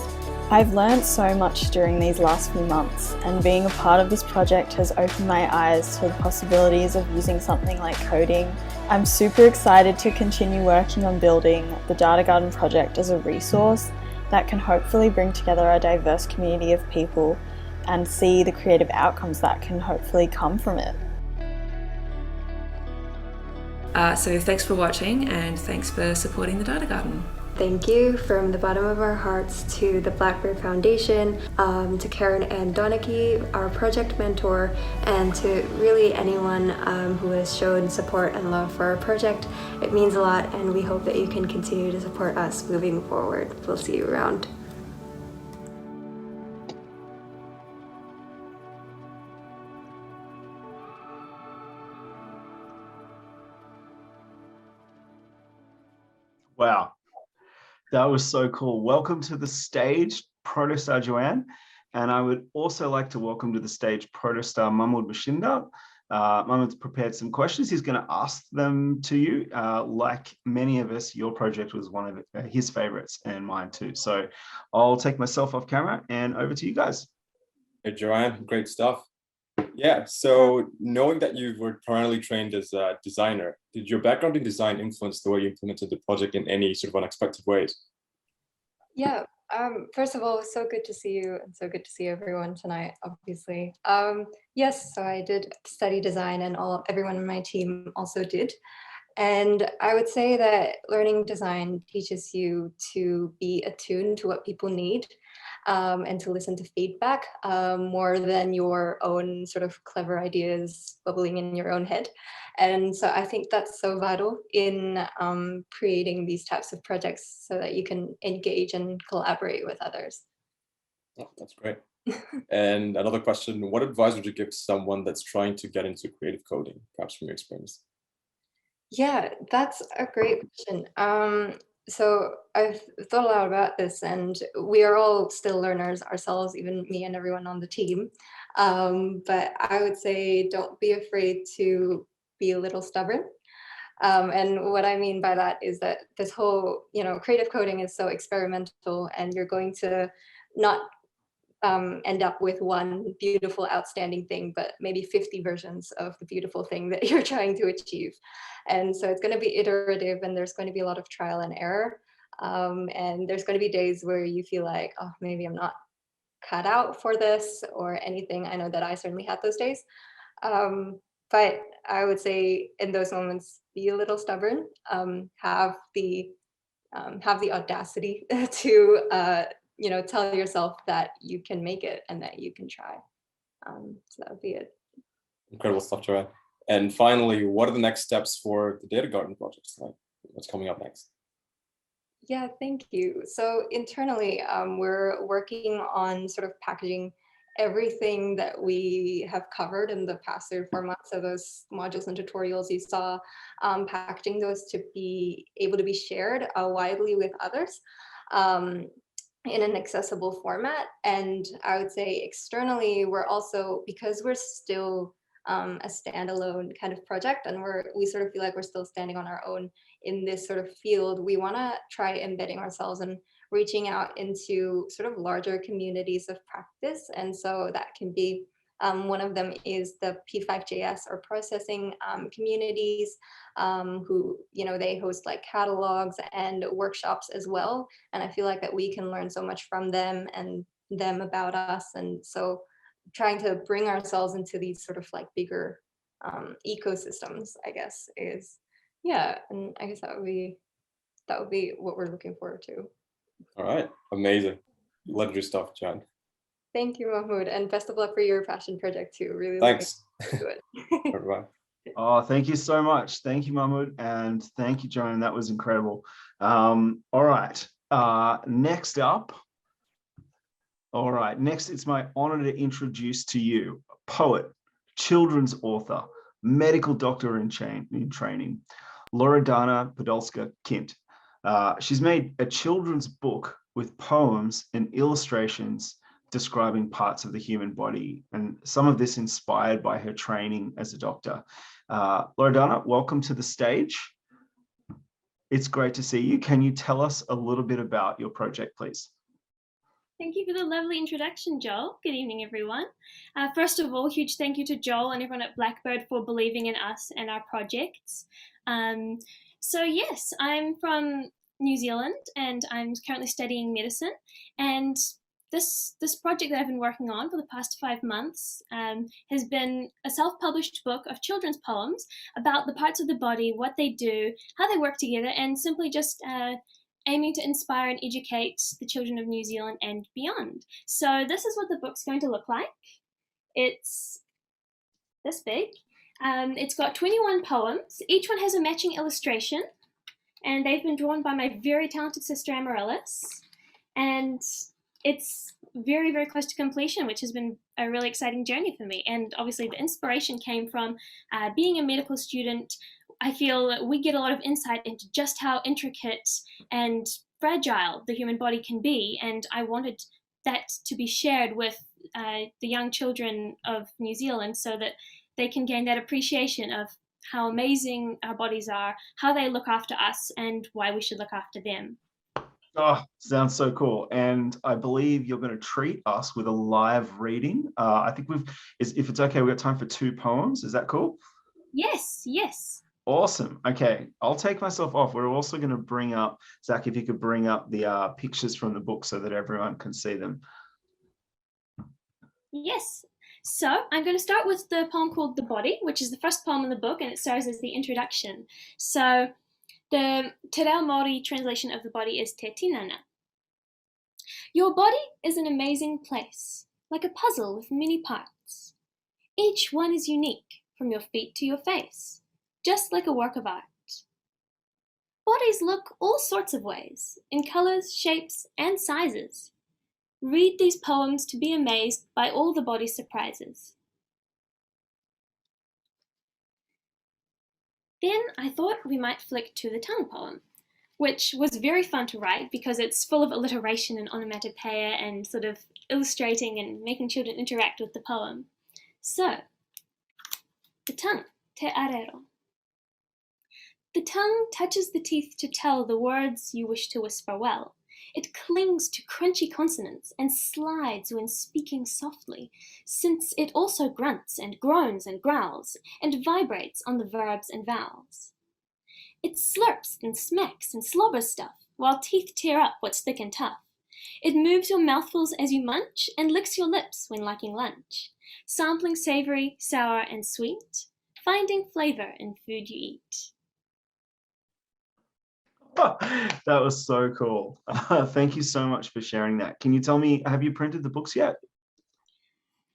I've learned so much during these last few months, and being a part of this project has opened my eyes to the possibilities of using something like coding. I'm super excited to continue working on building the Data Garden project as a resource that can hopefully bring together a diverse community of people and see the creative outcomes that can hopefully come from it. So thanks for watching, and thanks for supporting the Data Garden. Thank you from the bottom of our hearts to the Blackbird Foundation, to Karen and Donaghy, our project mentor, and to really anyone who has shown support and love for our project. It means a lot, and we hope that you can continue to support us moving forward. We'll see you around. Wow. That was so cool. Welcome to the stage, Protostar Joanne. And I would also like to welcome to the stage Protostar Mahmoud Bashinder. Mahmoud's prepared some questions. He's going to ask them to you. Like many of us, your project was one of his favorites and mine too. So I'll take myself off camera and over to you guys. Hey, Joanne, great stuff. Yeah, so knowing that you were primarily trained as a designer, did your background in design influence the way you implemented the project in any sort of unexpected ways? Yeah, first of all, so good to see you and so good to see everyone tonight, obviously. Yes, so I did study design, and everyone in my team also did. And I would say that learning design teaches you to be attuned to what people need, and to listen to feedback more than your own sort of clever ideas bubbling in your own head. And so I think that's so vital in creating these types of projects so that you can engage and collaborate with others. Oh, that's great. And another question, what advice would you give to someone that's trying to get into creative coding, perhaps from your experience? Yeah, that's a great question. So I've thought a lot about this, and we are all still learners ourselves, even me and everyone on the team. But I would say don't be afraid to be a little stubborn. And what I mean by that is that this whole, creative coding is so experimental, and you're going to not end up with one beautiful, outstanding thing, but maybe 50 versions of the beautiful thing that you're trying to achieve. And so it's going to be iterative, and there's going to be a lot of trial and error. And there's going to be days where you feel like, oh, maybe I'm not cut out for this or anything. I know that I certainly had those days. But I would say in those moments, be a little stubborn, have the audacity to tell yourself that you can make it and that you can try. So that would be it. Incredible stuff, Joanne. And finally, what are the next steps for the Data Garden project? Like, what's coming up next? Yeah, thank you. So internally, we're working on sort of packaging everything that we have covered in the past 3 or 4 months. So those modules and tutorials you saw, packaging those to be able to be shared widely with others. In an accessible format. And I would say externally, we're also, because we're still a standalone kind of project, and we sort of feel like we're still standing on our own in this sort of field, we want to try embedding ourselves and reaching out into sort of larger communities of practice. And so that can be one of them is the P5JS or processing communities, who, they host like catalogs and workshops as well. And I feel like that we can learn so much from them and them about us. And so trying to bring ourselves into these sort of like bigger ecosystems, I guess, is, yeah. And I guess that would be what we're looking forward to. All right, amazing. Legendary stuff, John. Thank you, Mahmoud, and best of luck for your passion project too. Really thanks. Looking forward to it. Everyone. Oh, thank you so much. Thank you, Mahmoud, and thank you, Joan. That was incredible. All right, next up. All right, next it's my honor to introduce to you a poet, children's author, medical doctor in training, Loredana Podolska-Kint. She's made a children's book with poems and illustrations describing parts of the human body, and some of this inspired by her training as a doctor. Loredana, welcome to the stage. It's great to see you. Can you tell us a little bit about your project, please? Thank you for the lovely introduction, Joel. Good evening, everyone. First of all, huge thank you to Joel and everyone at Blackbird for believing in us and our projects. So yes, I'm from New Zealand and I'm currently studying medicine. And this project that I've been working on for the past 5 months has been a self-published book of children's poems about the parts of the body, what they do, how they work together, and simply just aiming to inspire and educate the children of New Zealand and beyond. So this is what the book's going to look like. It's this big. It's got 21 poems. Each one has a matching illustration, and they've been drawn by my very talented sister Amaryllis. And it's very, very close to completion, which has been a really exciting journey for me. And obviously the inspiration came from being a medical student. I feel that we get a lot of insight into just how intricate and fragile the human body can be. And I wanted that to be shared with the young children of New Zealand so that they can gain that appreciation of how amazing our bodies are, how they look after us, and why we should look after them. Oh, sounds so cool. And I believe you're going to treat us with a live reading. I think if it's okay, we've got time for 2 poems. Is that cool? Yes, yes. Awesome. Okay, I'll take myself off. We're also going to bring up, Zach, if you could bring up the pictures from the book so that everyone can see them. Yes. So I'm going to start with the poem called The Body, which is the first poem in the book, and it serves as the introduction. So the Te Reo Māori translation of the body is Te Tinana. Your body is an amazing place, like a puzzle with many parts. Each one is unique, from your feet to your face, just like a work of art. Bodies look all sorts of ways, in colors, shapes, and sizes. Read these poems to be amazed by all the body surprises. Then I thought we might flick to the tongue poem, which was very fun to write because it's full of alliteration and onomatopoeia and sort of illustrating and making children interact with the poem. So, the tongue, te arero. The tongue touches the teeth to tell the words you wish to whisper well. It clings to crunchy consonants and slides when speaking softly, since it also grunts and groans and growls and vibrates on the verbs and vowels. It slurps and smacks and slobbers stuff, while teeth tear up what's thick and tough. It moves your mouthfuls as you munch and licks your lips when liking lunch, sampling savory, sour, and sweet, finding flavor in food you eat. That was so cool. Thank you so much for sharing that. Can you tell me, have you printed the books yet?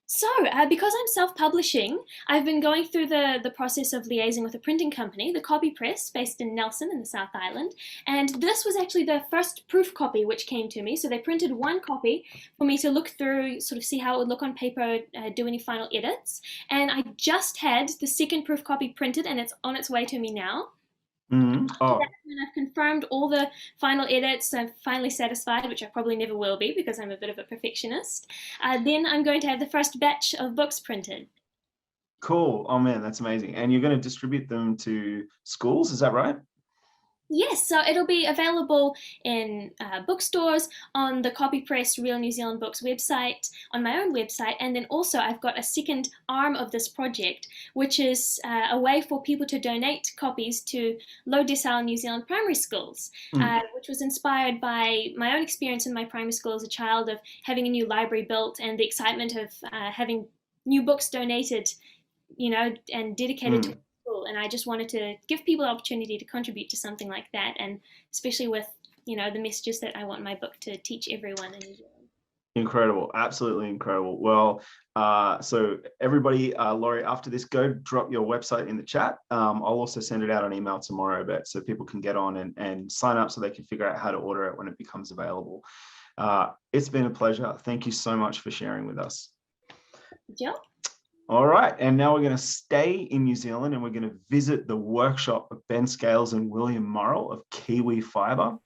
So, because I'm self-publishing, I've been going through the process of liaising with a printing company, the Copy Press, based in Nelson in the South Island. And this was actually the first proof copy which came to me. So they printed one copy for me to look through, sort of see how it would look on paper, do any final edits. And I just had the second proof copy printed and it's on its way to me now. Mm-hmm. Oh. When I've confirmed all the final edits, I'm finally satisfied, which I probably never will be because I'm a bit of a perfectionist. Then I'm going to have the first batch of books printed. Cool. Oh man, that's amazing. And you're going to distribute them to schools, is that right? Yes, so it'll be available in bookstores, on the Copy Press Real New Zealand Books website, on my own website, and then also I've got a second arm of this project, which is a way for people to donate copies to low decile New Zealand primary schools, which was inspired by my own experience in my primary school as a child of having a new library built and the excitement of having new books donated, you know, and dedicated to school. And I just wanted to give people the opportunity to contribute to something like that, and especially with, you know, the messages that I want my book to teach everyone in New Zealand. Incredible, absolutely incredible. Well, so everybody, Laurie, after this, go drop your website in the chat. I'll also send it out on email tomorrow, but so people can get on and sign up so they can figure out how to order it when it becomes available. It's been a pleasure. Thank you so much for sharing with us. Jill? All right, and now we're going to stay in New Zealand and we're going to visit the workshop of Ben Scales and William Morrell of Kiwi Fibre.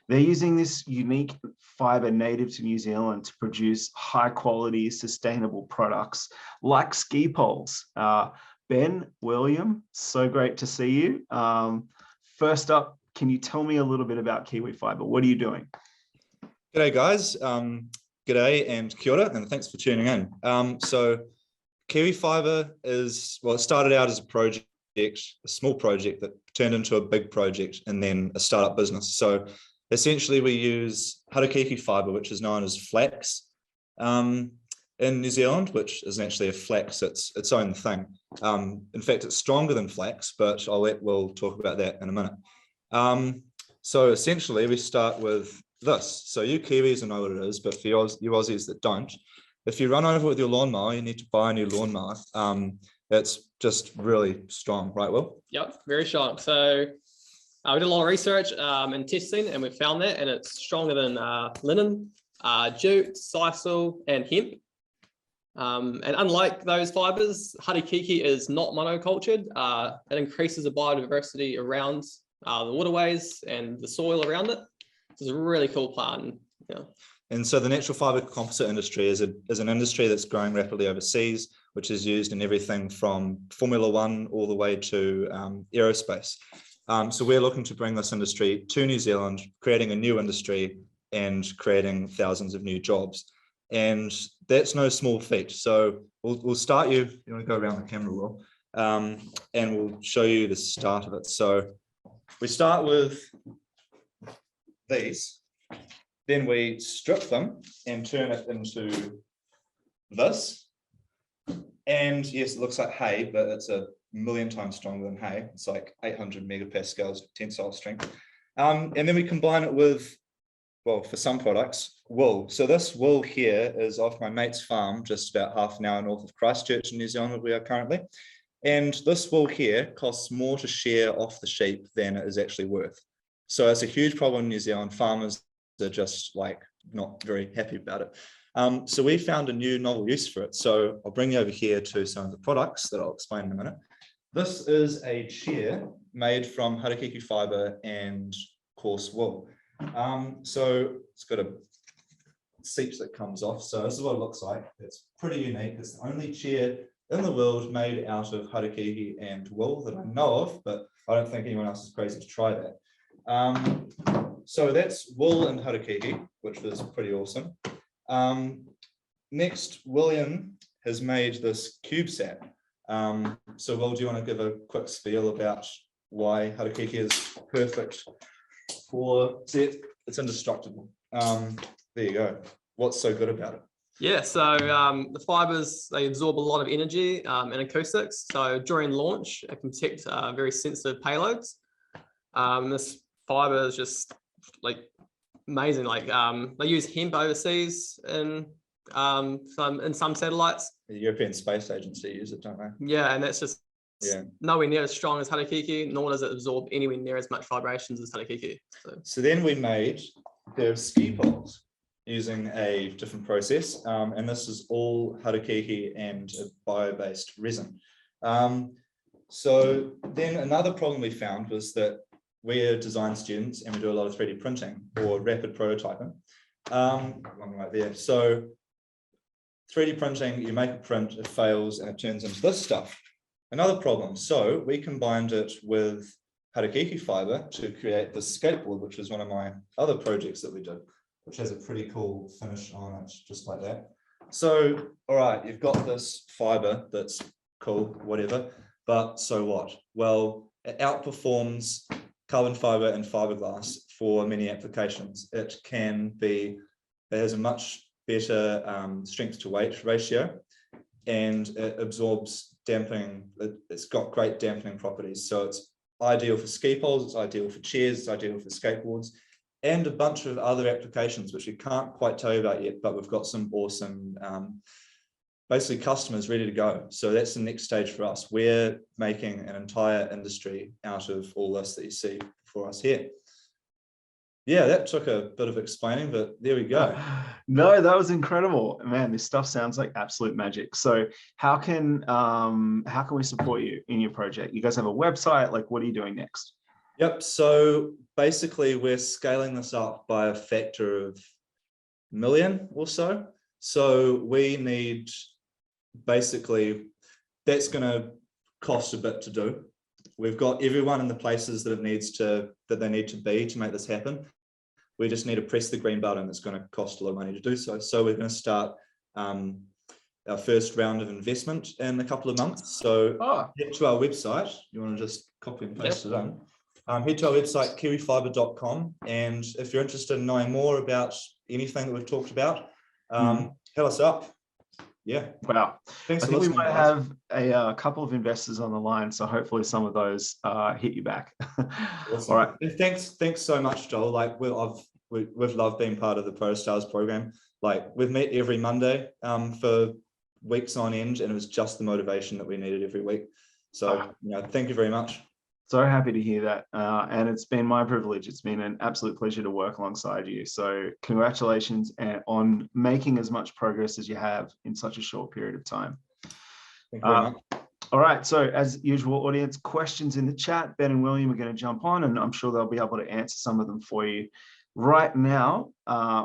They're using this unique fibre native to New Zealand to produce high quality, sustainable products like ski poles. Ben, William, so great to see you. First up, can you tell me a little bit about Kiwi Fibre? What are you doing? G'day guys, g'day and kia ora, and thanks for tuning in. So Kiwi Fibre is, well, it started out as a project, a small project that turned into a big project and then a startup business. So essentially we use Harakeke fibre, which is known as flax in New Zealand, which isn't actually a flax, it's its own thing. In fact, it's stronger than flax, but we'll talk about that in a minute. So essentially we start with this. So you Kiwis know what it is, but for you Aussies that don't, if you run over with your lawnmower, you need to buy a new lawnmower. It's just really strong, right, Will? Yep, very strong. So we did a lot of research and testing, and we found that, and it's stronger than linen, jute, sisal, and hemp. And unlike those fibers, Harakeke is not monocultured. It increases the biodiversity around the waterways and the soil around it. It's a really cool plant. Yeah. And so the natural fiber composite industry is an industry that's growing rapidly overseas, which is used in everything from Formula One all the way to aerospace. So we're looking to bring this industry to New Zealand, creating a new industry and creating thousands of new jobs. And that's no small feat. So we'll start you want to go around the camera, Will, and we'll show you the start of it. So we start with these, then we strip them and turn it into this. And yes, it looks like hay, but it's a million times stronger than hay. It's like 800 megapascals tensile strength. And then we combine it with, well, for some products, wool. So this wool here is off my mate's farm, just about half an hour north of Christchurch in New Zealand, where we are currently. And this wool here costs more to shear off the sheep than it is actually worth. So it's a huge problem in New Zealand. Farmers are just like not very happy about it. So we found a new novel use for it. So I'll bring you over here to some of the products that I'll explain in a minute. This is a chair made from Harakeke fibre and coarse wool. So it's got a seat that comes off. So this is what it looks like. It's pretty unique. It's the only chair in the world made out of Harakeke and wool that I know of, but I don't think anyone else is crazy to try that. So that's wool and Harakeke, which was pretty awesome. Next, William has made this CubeSat. So Will, do you want to give a quick spiel about why Harakeke is perfect for set? It's indestructible. There you go. What's so good about it? Yeah, so the fibers, they absorb a lot of energy and acoustics. So during launch, it can detect very sensitive payloads. This fiber is just like amazing. Like they use hemp overseas in some satellites. The European Space Agency use it, don't they? Yeah, and that's just nowhere near as strong as Harakeke, nor does it absorb anywhere near as much vibrations as Harakeke. So then we made a pair of ski poles using a different process, and this is all Harakeke and a bio-based resin. So then another problem we found was that we're design students and we do a lot of 3D printing or rapid prototyping. One right there. So 3D printing, you make a print, it fails, and it turns into this stuff. Another problem. So we combined it with Harakeke fiber to create this skateboard, which is one of my other projects that we did, which has a pretty cool finish on it, just like that. So, all right, you've got this fiber that's cool, whatever, but so what? Well, it outperforms carbon fiber and fiberglass for many applications. It has a much better strength to weight ratio, and it absorbs dampening. It's got great dampening properties. So it's ideal for ski poles, it's ideal for chairs, it's ideal for skateboards, and a bunch of other applications, which we can't quite tell you about yet, but we've got some awesome, basically customers ready to go. So that's the next stage for us. We're making an entire industry out of all this that you see for us here. Yeah, that took a bit of explaining, but there we go. No, that was incredible. Man, this stuff sounds like absolute magic. So how can we support you in your project? You guys have a website, like what are you doing next? Yep, so basically we're scaling this up by a factor of 1 million or so. So we need, basically, that's going to cost a bit to do. We've got everyone in the places that they need to be to make this happen. We just need to press the green button. It's going to cost a lot of money to do so. So we're going to start our first round of investment in a couple of months. So head to our website. You want to just copy and paste it in. Head to our website, kiwifiber.com. And if you're interested in knowing more about anything that we've talked about, hit us up. Yeah. Wow. Thanks I for think we listening, might guys. have a couple of investors on the line, so hopefully some of those hit you back. Awesome. All right. And thanks so much, Joel. Like we've loved being part of the Protostars program. Like we've met every Monday for weeks on end, and it was just the motivation that we needed every week. So thank you very much. So happy to hear that. And it's been my privilege. It's been an absolute pleasure to work alongside you. So congratulations on making as much progress as you have in such a short period of time. Thank you very much. All right. So as usual, audience, questions in the chat. Ben and William are going to jump on, and I'm sure they'll be able to answer some of them for you. Right now,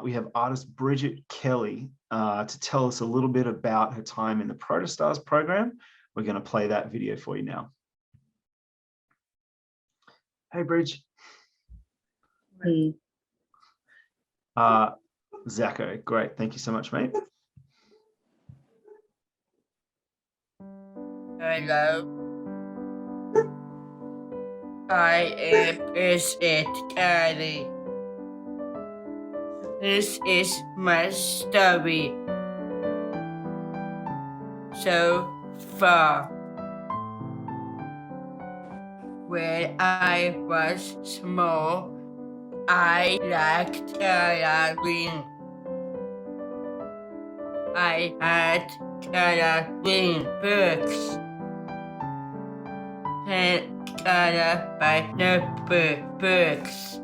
we have artist Bridget Kelly to tell us a little bit about her time in the Protostars program. We're going to play that video for you now. Hey, Bridge. Hey. Zacho, great. Thank you so much, mate. Hello. I am Bridget Kelly. This is my story. So far. When I was small, I liked coloring. I had coloring books and color by notebooks.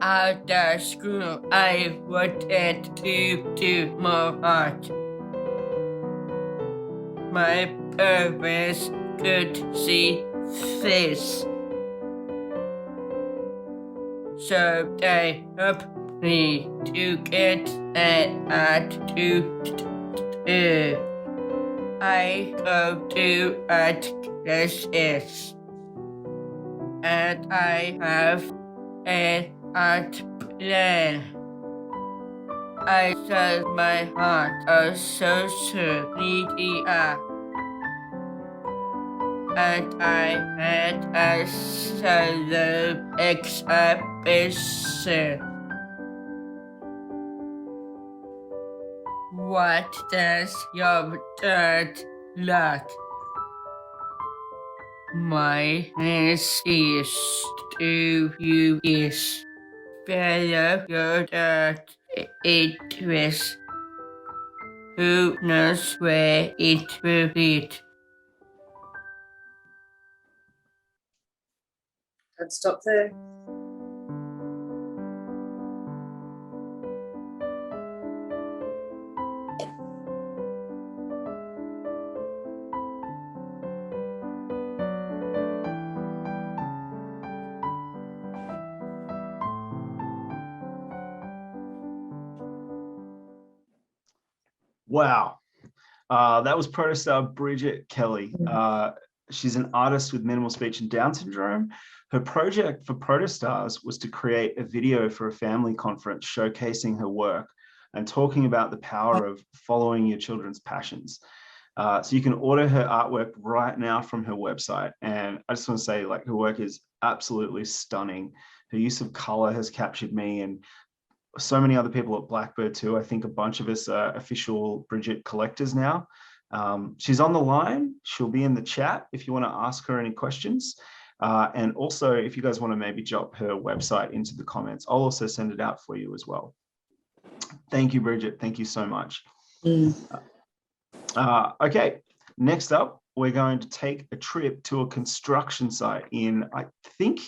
After school, I wanted to do more art. My parents could see this, so they helped me to get an art tutor. I go to art classes, and I have an art plan. I set my heart on social media, and I had a solo exhibition. What does your dad like? My answer to you is follow your dad's interest. Who knows where it will lead? Let's stop there. Wow. That was Protostar Bridget Kelly. She's an artist with minimal speech and Down syndrome. Her project for Protostars was to create a video for a family conference showcasing her work and talking about the power of following your children's passions. So you can order her artwork right now from her website. And I just want to say, like, her work is absolutely stunning. Her use of color has captured me, and so many other people at Blackbird too. I think a bunch of us are official Bridget collectors now. She's on the line. She'll be in the chat if you want to ask her any questions. And also, if you guys want to maybe drop her website into the comments, I'll also send it out for you as well. Thank you, Bridget. Thank you so much. Okay, next up, we're going to take a trip to a construction site in, I think,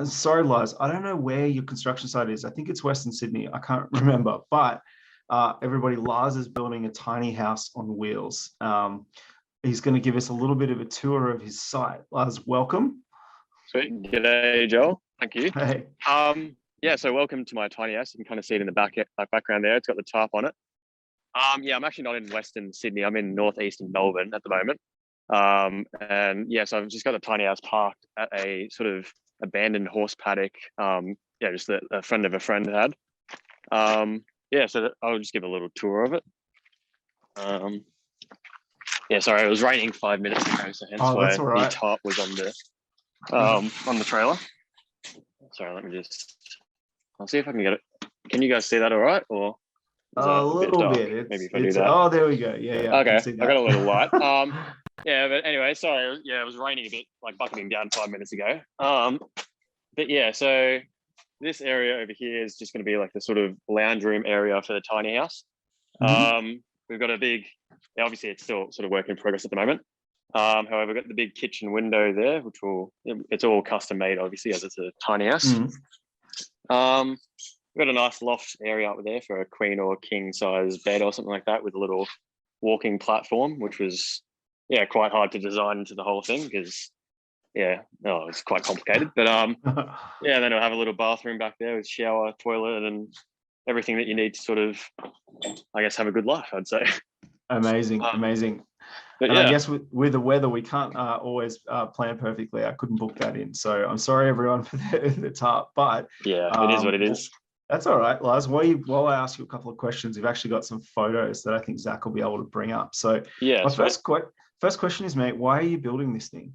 sorry, Lars, I don't know where your construction site is. I think it's Western Sydney. I can't remember, but everybody, Lars is building a tiny house on wheels. He's going to give us a little bit of a tour of his site. Lars, welcome. Sweet. G'day, Joel. Thank you. Hey. Yeah, so welcome to my tiny house. You can kind of see it in the background there. It's got the tarp on it. Yeah, I'm actually not in Western Sydney. I'm in northeastern Melbourne at the moment. And yeah, so I've just got a tiny house parked at a sort of abandoned horse paddock. Yeah, just a friend of a friend had. Yeah, so I'll just give a little tour of it. Yeah, sorry, it was raining 5 minutes ago, so hence why the top was on the trailer. Sorry, let me just. I'll see if I can get it. Can you guys see that all right, or is that a little bit? Maybe if I do that. Oh, there we go. Yeah. Okay, I got a little light. Yeah, but anyway, sorry. Yeah, it was raining a bit, like bucketing down 5 minutes ago. But yeah, so this area over here is just going to be like the sort of lounge room area for the tiny house. We've got a big. Obviously, it's still sort of work in progress at the moment. However, we've got the big kitchen window there, which it's all custom made, obviously, as it's a tiny house. We've got a nice loft area up there for a queen or king size bed or something like that with a little walking platform, which was, yeah, quite hard to design into the whole thing because, yeah, it's quite complicated. But yeah, then we'll have a little bathroom back there with shower, toilet, and everything that you need to sort of, I guess, have a good life, I'd say. Amazing. But and yeah. I guess with the weather, we can't always plan perfectly. I couldn't book that in. So I'm sorry, everyone, for the tarp. But yeah, it is what it is. That's all right, Lars. While I ask you a couple of questions, we've actually got some photos that I think Zach will be able to bring up. So yeah, my first question is, mate, why are you building this thing?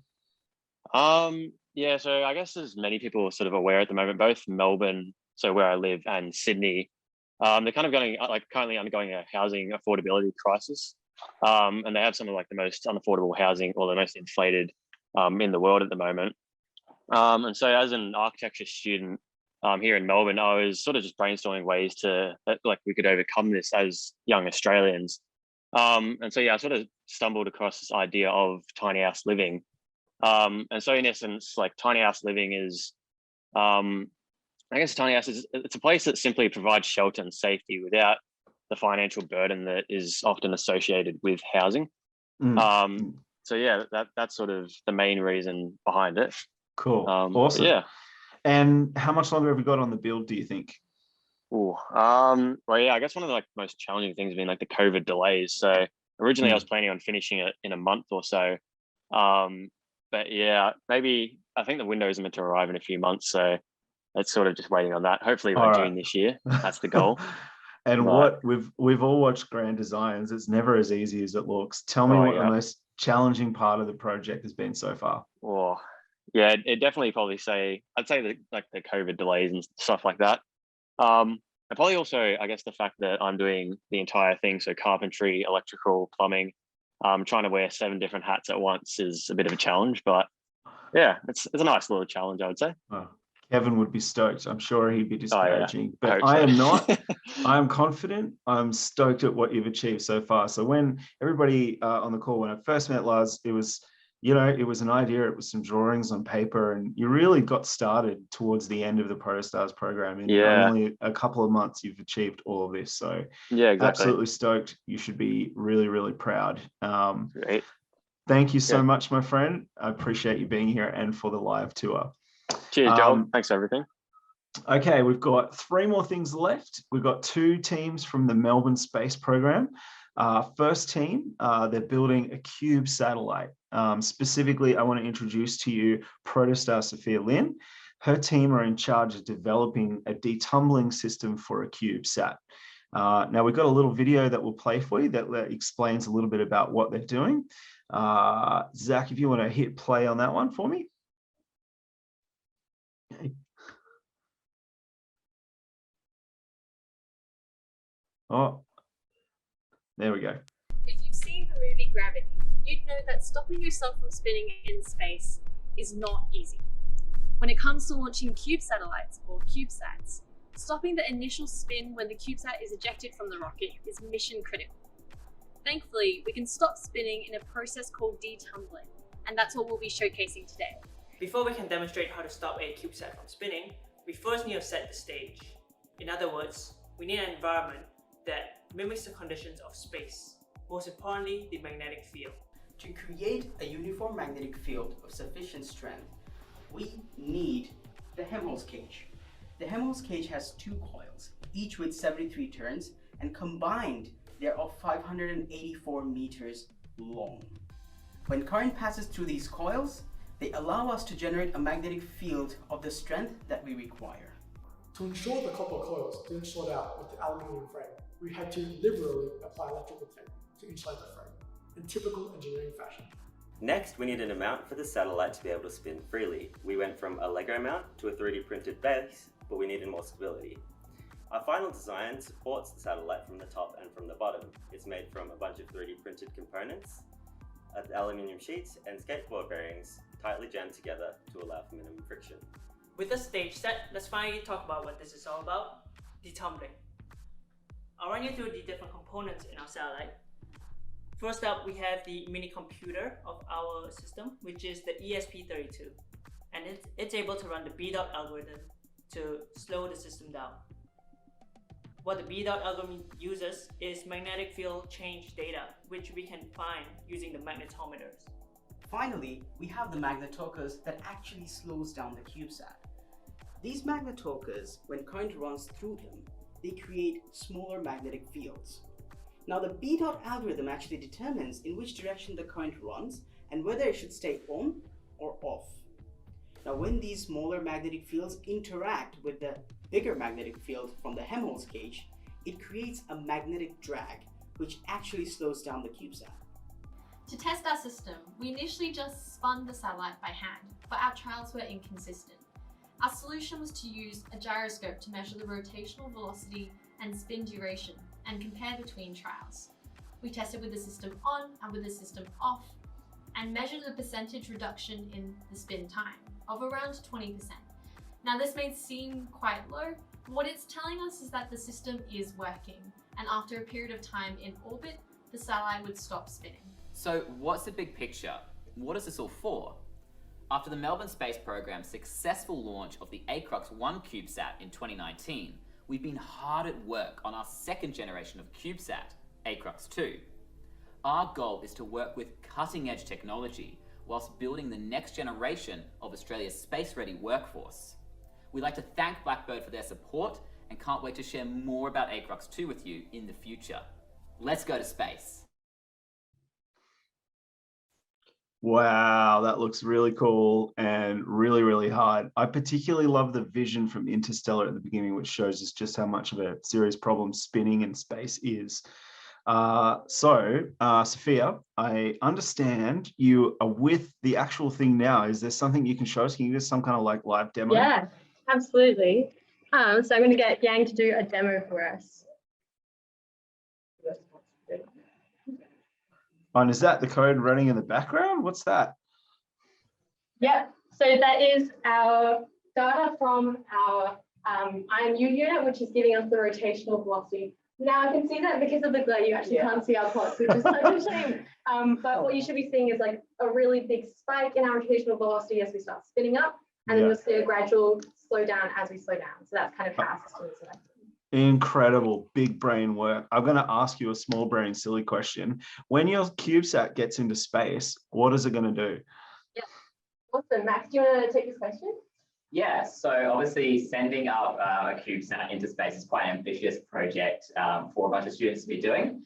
Yeah, so I guess as many people are sort of aware at the moment, both Melbourne, so where I live, and Sydney, they're kind of currently undergoing a housing affordability crisis. And they have some of like the most unaffordable housing or the most inflated in the world at the moment. And so as an architecture student here in Melbourne, I was sort of just brainstorming ways that we could overcome this as young Australians. And so, yeah, I sort of stumbled across this idea of tiny house living. And so in essence, like tiny house living is, I guess tiny house it's a place that simply provides shelter and safety without the financial burden that is often associated with housing. So yeah, that's sort of the main reason behind it. Cool. Awesome. Yeah. And how much longer have we got on the build, do you think? Well, yeah, I guess one of the most challenging things has been like the COVID delays. So originally I was planning on finishing it in a month or so. But yeah, maybe I think the windows are meant to arrive in a few months. So it's sort of just waiting on that. Hopefully by June this year. That's the goal. And what we've all watched grand designs. It's never as easy as it looks. Tell me what the most challenging part of the project has been so far. Oh, yeah, it definitely I'd say the COVID delays and stuff like that. And probably also, I guess, the fact that I'm doing the entire thing. So carpentry, electrical, plumbing, trying to wear 7 different hats at once is a bit of a challenge, but yeah, it's a nice little challenge, I would say. Oh, Kevin would be stoked. I'm sure he'd be disparaging, but I am not. I am confident. I'm stoked at what you've achieved so far. So when everybody on the call, when I first met Lars, it was an idea. It was some drawings on paper, and you really got started towards the end of the Protostars program. In only a couple of months, you've achieved all of this. So yeah, exactly. Absolutely stoked. You should be really, really proud. Great. Thank you so much, my friend. I appreciate you being here and for the live tour. Cheers, Joel. Thanks for everything. Okay, we've got 3 more things left. We've got 2 teams from the Melbourne Space Program. First team, they're building a cube satellite. Specifically, I want to introduce to you Protostar Sophia Lynn. Her team are in charge of developing a detumbling system for a CubeSat. Now, we've got a little video that we'll play for you that explains a little bit about what they're doing. Zach, if you want to hit play on that one for me. Okay. Oh, there we go. If you've seen the movie Gravity, you'd know that stopping yourself from spinning in space is not easy. When it comes to launching cube satellites or CubeSats, stopping the initial spin when the CubeSat is ejected from the rocket is mission critical. Thankfully, we can stop spinning in a process called detumbling, and that's what we'll be showcasing today. Before we can demonstrate how to stop a CubeSat from spinning, we first need to set the stage. In other words, we need an environment that mimics the conditions of space, most importantly, the magnetic field. To create a uniform magnetic field of sufficient strength, we need the Helmholtz cage. The Helmholtz cage has 2 coils, each with 73 turns, and combined, they're of 584 meters long. When current passes through these coils, they allow us to generate a magnetic field of the strength that we require. To ensure the copper coils didn't short out with the aluminium frame, we had to liberally apply electrical tape to insulate the frame, in typical engineering fashion. Next, we needed a mount for the satellite to be able to spin freely. We went from a Lego mount to a 3D printed base, but we needed more stability. Our final design supports the satellite from the top and from the bottom. It's made from a bunch of 3D printed components, aluminium sheets and skateboard bearings tightly jammed together to allow for minimum friction. With the stage set, let's finally talk about what this is all about, detumbling. I'll run you through the different components in our satellite. First up, we have the mini computer of our system, which is the ESP32. And it's able to run the B-dot algorithm to slow the system down. What the B-dot algorithm uses is magnetic field change data, which we can find using the magnetometers. Finally, we have the magnetorquers that actually slows down the CubeSat. These magnetorquers, when current runs through them, they create smaller magnetic fields. Now the B-dot algorithm actually determines in which direction the current runs and whether it should stay on or off. Now when these smaller magnetic fields interact with the bigger magnetic field from the Helmholtz cage, it creates a magnetic drag, which actually slows down the CubeSat. To test our system, we initially just spun the satellite by hand, but our trials were inconsistent. Our solution was to use a gyroscope to measure the rotational velocity and spin duration and compare between trials. We tested with the system on and with the system off and measured the percentage reduction in the spin time of around 20%. Now this may seem quite low, but what it's telling us is that the system is working, and after a period of time in orbit, the satellite would stop spinning. So what's the big picture? What is this all for? After the Melbourne Space Programme's successful launch of the ACROX-1 CubeSat in 2019, we've been hard at work on our second generation of CubeSat, ACROX-2. Our goal is to work with cutting-edge technology whilst building the next generation of Australia's space-ready workforce. We'd like to thank Blackbird for their support and can't wait to share more about ACROX-2 with you in the future. Let's go to space. Wow, that looks really cool and really, really hard. I particularly love the vision from Interstellar at the beginning, which shows us just how much of a serious problem spinning in space is. Sophia, I understand you are with the actual thing now. Is there something you can show us? Can you give us some kind of like live demo? Yeah, absolutely. So I'm going to get Yang to do a demo for us. And is that the code running in the background? What's that? Yep, so that is our data from our IMU unit, which is giving us the rotational velocity. Now I can see that because of the glare, you actually can't see our plots, which is such a shame. But what you should be seeing is like a really big spike in our rotational velocity as we start spinning up, and then you'll see a gradual slow down as we slow down. So that's kind of how our system is working. Incredible, big brain work. I'm going to ask you a small brain silly question. When your CubeSat gets into space, what is it going to do? Yeah, awesome. Max, do you want to take this question? Yeah, so obviously sending up a CubeSat into space is quite an ambitious project for a bunch of students to be doing.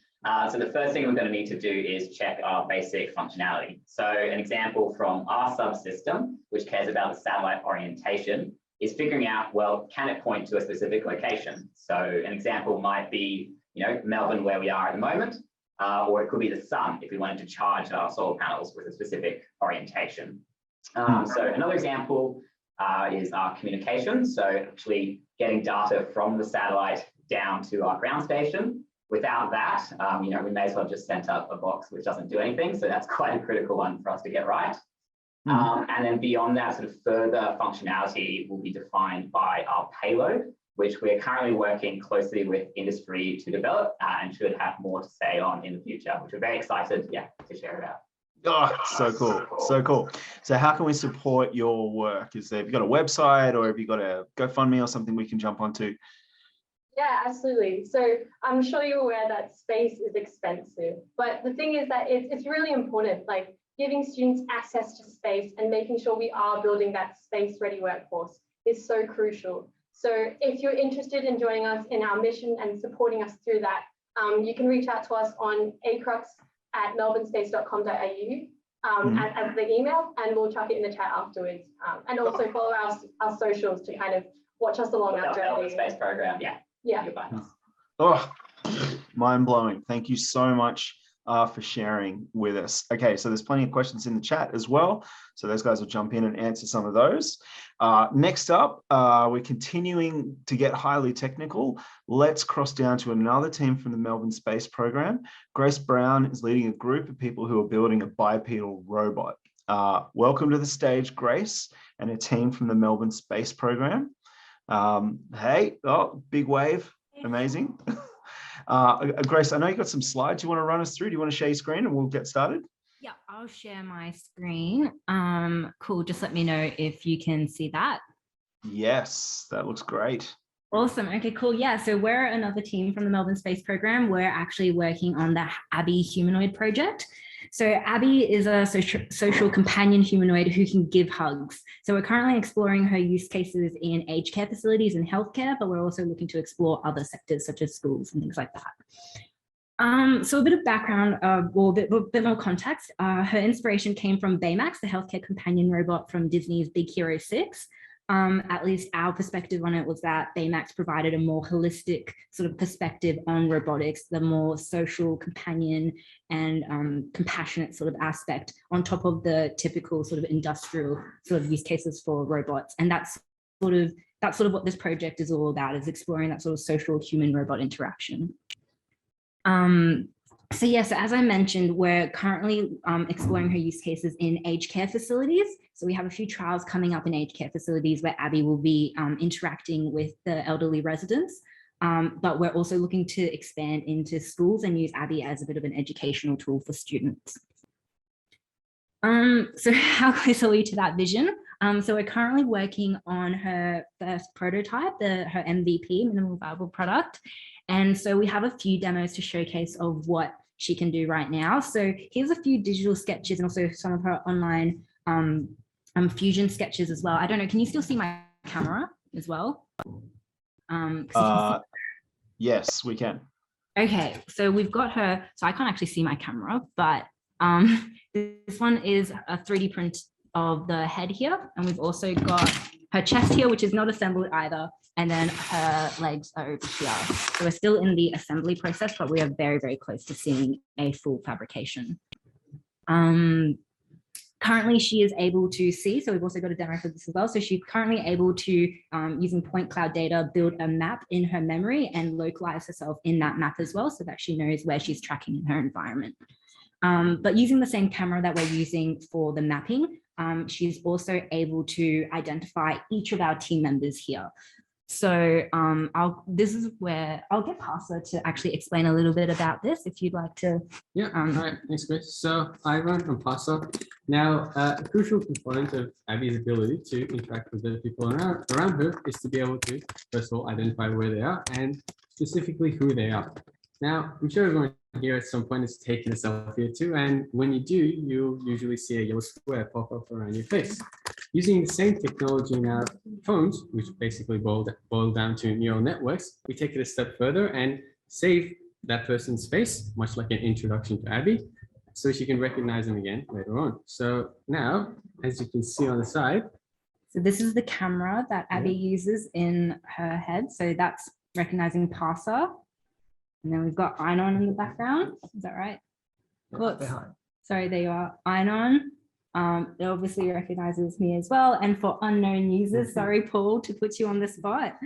So the first thing we're going to need to do is check our basic functionality. So an example from our subsystem, which cares about the satellite orientation, is figuring out, well, can it point to a specific location? So an example might be, Melbourne, where we are at the moment, or it could be the sun if we wanted to charge our solar panels with a specific orientation. So another example is our communication. So actually getting data from the satellite down to our ground station. Without that, we may as well just send up a box which doesn't do anything. So that's quite a critical one for us to get right. And then beyond that, sort of further functionality will be defined by our payload, which we're currently working closely with industry to develop and should have more to say on in the future, which we're very excited, to share about. Oh, so cool, so cool. So how can we support your work? Have you got a website or have you got a GoFundMe or something we can jump onto? Yeah, absolutely. So I'm sure you're aware that space is expensive, but the thing is that it's really important, like giving students access to space and making sure we are building that space-ready workforce is so crucial. So if you're interested in joining us in our mission and supporting us through that, you can reach out to us on acrox@melbournespace.com.au. as the email, and we'll chuck it in the chat afterwards. And also follow our socials to kind of watch us along our journey. Space program, Yeah. Oh, mind blowing. Thank you so much for sharing with us. Okay, so there's plenty of questions in the chat as well. So those guys will jump in and answer some of those. Next up, we're continuing to get highly technical. Let's cross down to another team from the Melbourne Space Program. Grace Brown is leading a group of people who are building a bipedal robot. Welcome to the stage, Grace, and a team from the Melbourne Space Program. Hey, oh, big wave, amazing. Grace, I know you got some slides you want to run us through. Do you want to share your screen and we'll get started? Yeah, I'll share my screen. Cool, just let me know if you can see that. Yes, that looks great. Awesome. Okay, cool. Yeah, so we're another team from the Melbourne Space Program. We're actually working on the Abby humanoid project. So Abby is a social companion humanoid who can give hugs. So we're currently exploring her use cases in aged care facilities and healthcare, but we're also looking to explore other sectors such as schools and things like that. So a bit of background, or a bit more context. Her inspiration came from Baymax, the healthcare companion robot from Disney's Big Hero 6. At least our perspective on it was that Baymax provided a more holistic sort of perspective on robotics, the more social, companion, and compassionate sort of aspect on top of the typical sort of industrial sort of use cases for robots. And that's sort of what this project is all about, is exploring that sort of social human-robot interaction. So yes, as I mentioned, we're currently exploring her use cases in aged care facilities. So we have a few trials coming up in aged care facilities where Abby will be interacting with the elderly residents. But we're also looking to expand into schools and use Abby as a bit of an educational tool for students. So how close are we to that vision? So we're currently working on her first prototype, her MVP, minimal viable product. And so we have a few demos to showcase of what she can do right now. So here's a few digital sketches and also some of her online fusion sketches as well. I don't know, can you still see my camera as well? Yes, we can. Okay, so we've got her, so I can't actually see my camera, but this one is a 3D print of the head here. And we've also got her chest here, which is not assembled either. And then her legs are over here. So we're still in the assembly process, but we are very, very close to seeing a full fabrication. Currently, she is able to see, so we've also got a demo for this as well. So she's currently able to, using point cloud data, build a map in her memory and localize herself in that map as well, so that she knows where she's tracking in her environment. But using the same camera that we're using for the mapping, she's also able to identify each of our team members here. So this is where I'll get Parsa to actually explain a little bit about this, if you'd like to. Yeah, all right, thanks, Chris. So I run from Parsa. Now, a crucial component of Abby's ability to interact with the people around her is to be able to, first of all, identify where they are and specifically who they are. Now, I'm sure everyone here at some point has taken a selfie or two, and when you do, you'll usually see a yellow square pop up around your face. Using the same technology in our phones, which basically boil down to neural networks, we take it a step further and save that person's face, much like an introduction to Abby, so she can recognize them again later on. So now, as you can see on the side. So this is the camera that Abby uses in her head. So that's recognizing Parsa. And then we've got Einon in the background. Is that right? Whoops. Sorry, there you are. Einon. It obviously recognizes me as well. And for unknown users, sorry, Paul, to put you on the spot.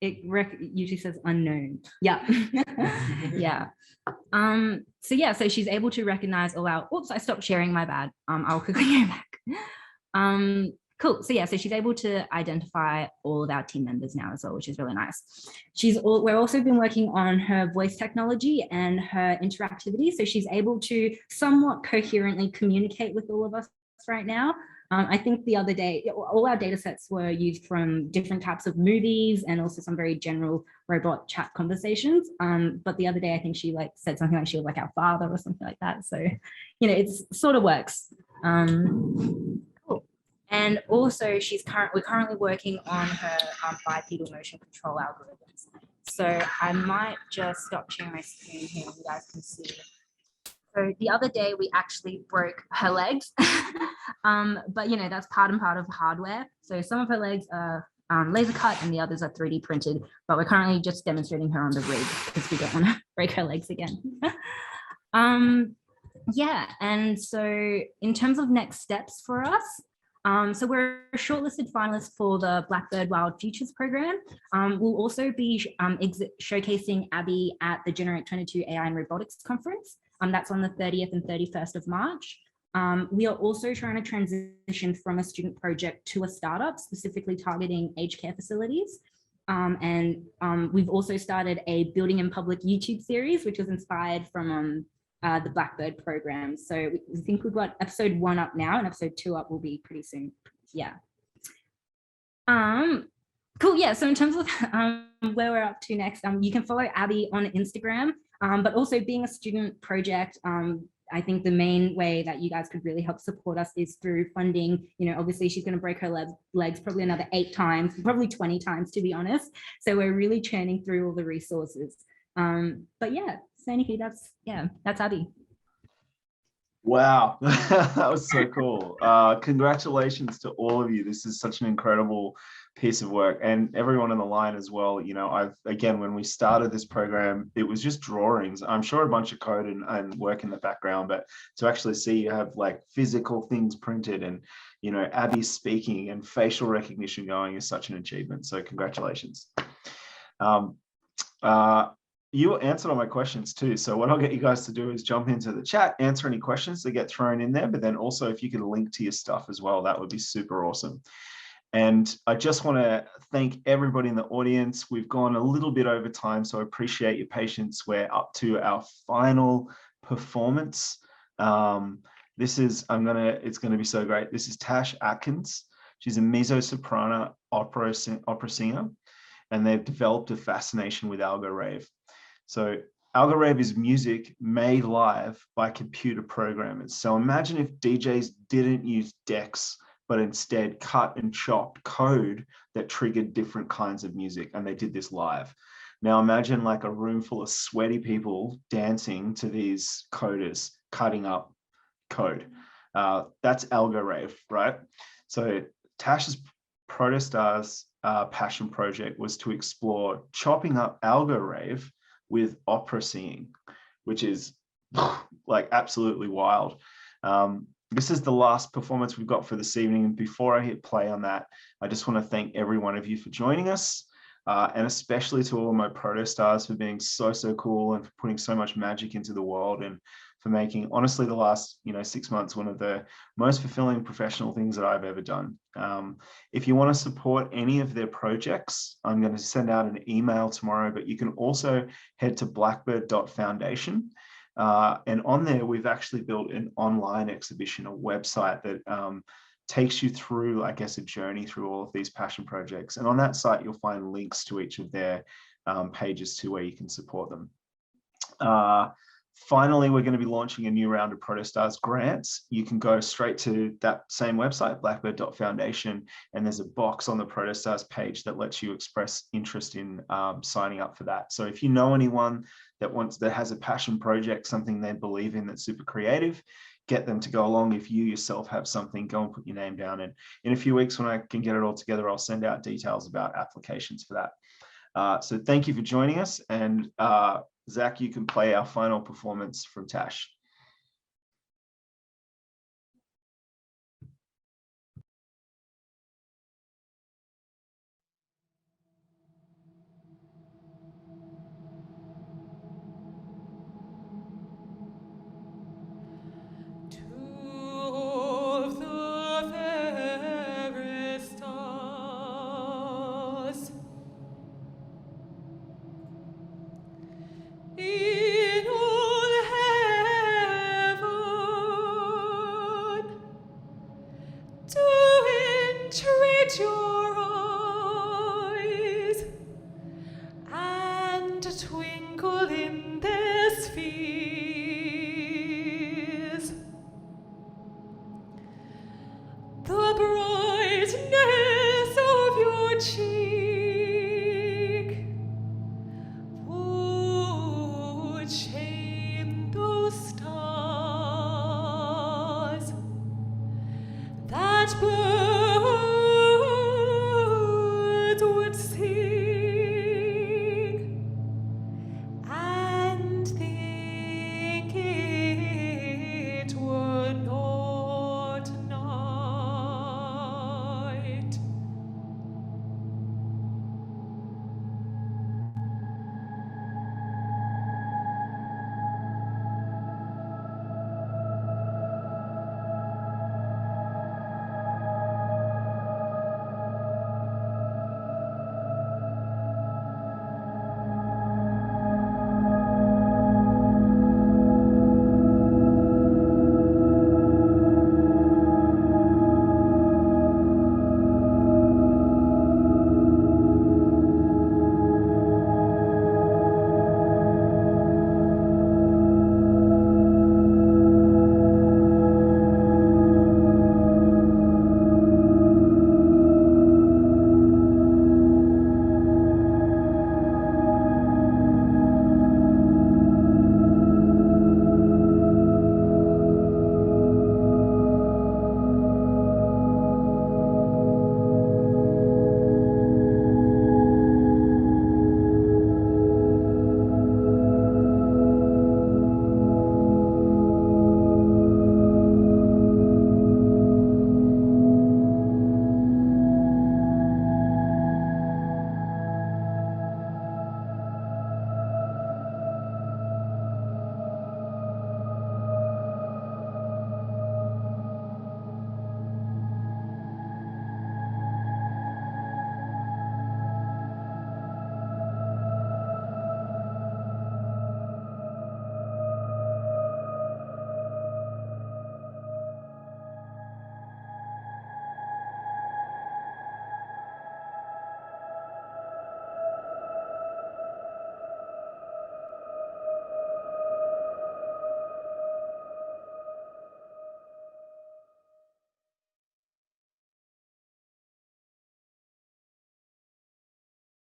It usually says unknown. Yeah. Yeah. So yeah, so she's able to recognize all our, oops, I stopped sharing, my bad. I'll quickly go back. Cool. So yeah, so she's able to identify all of our team members now as well, which is really nice. We're also been working on her voice technology and her interactivity. So she's able to somewhat coherently communicate with all of us right now. I think the other day, all our data sets were used from different types of movies and also some very general robot chat conversations. But the other day, I think she said something like she was like our father or something like that. So, it sort of works. Cool. And also we're currently working on her bipedal motion control algorithms. So I might just stop sharing my screen here and you guys can see. So So the other day we actually broke her legs, but that's part and part of hardware. So some of her legs are laser cut and the others are 3D printed, but we're currently just demonstrating her on the rig because we don't want to break her legs again. Yeah, and so in terms of next steps for us, so we're a shortlisted finalist for the Blackbird Wild Futures program. We'll also be showcasing Abby at the Generate 22 AI and Robotics Conference. That's on the 30th and 31st of March. We are also trying to transition from a student project to a startup, specifically targeting aged care facilities. We've also started a Building in Public YouTube series, which was inspired from the Blackbird program. So we think we've got episode 1 up now, and episode 2 up will be pretty soon. Yeah. Cool. Yeah. So in terms of where we're up to next, you can follow Abby on Instagram, but also being a student project, I think the main way that you guys could really help support us is through funding. Obviously she's going to break her legs probably another 8 times, probably 20 times, to be honest. So we're really churning through all the resources. But yeah, so Nikki, that's Abby. Wow, that was so cool. Congratulations to all of you. This is such an incredible piece of work, and everyone on the line as well. Again, when we started this program, it was just drawings. I'm sure a bunch of code and work in the background, but to actually see you have like physical things printed and, Abby speaking and facial recognition going is such an achievement. So congratulations. You answered all my questions too. So what I'll get you guys to do is jump into the chat, answer any questions that get thrown in there, but then also if you could link to your stuff as well, that would be super awesome. And I just want to thank everybody in the audience. We've gone a little bit over time, so I appreciate your patience. We're up to our final performance. It's going to be so great. This is Tash Atkins. She's a mezzo-soprano opera singer, and they've developed a fascination with Algorave. So Algorave is music made live by computer programmers. So imagine if DJs didn't use decks, but instead cut and chopped code that triggered different kinds of music, and they did this live. Now imagine like a room full of sweaty people dancing to these coders cutting up code. That's Algorave, right? So Tash's Protostars passion project was to explore chopping up Algorave with opera singing, which is like absolutely wild. This is the last performance we've got for this evening. And before I hit play on that, I just want to thank every one of you for joining us, and especially to all of my Protostars for being so cool and for putting so much magic into the world, and for making, honestly, the last 6 months one of the most fulfilling professional things that I've ever done. If you want to support any of their projects, I'm going to send out an email tomorrow, but you can also head to blackbird.foundation. And on there, we've actually built an online exhibition, a website that takes you through, I guess, a journey through all of these passion projects. And on that site, you'll find links to each of their pages to where you can support them. Finally, we're going to be launching a new round of Protostars grants. You can go straight to that same website, blackbird.foundation, and there's a box on the Protostars page that lets you express interest in signing up for that. So if you know anyone that has a passion project, something they believe in that's super creative, get them to go along. If you yourself have something, go and put your name down. And in a few weeks, when I can get it all together, I'll send out details about applications for that. So thank you for joining us. And Zach, you can play our final performance from Tash. Treat your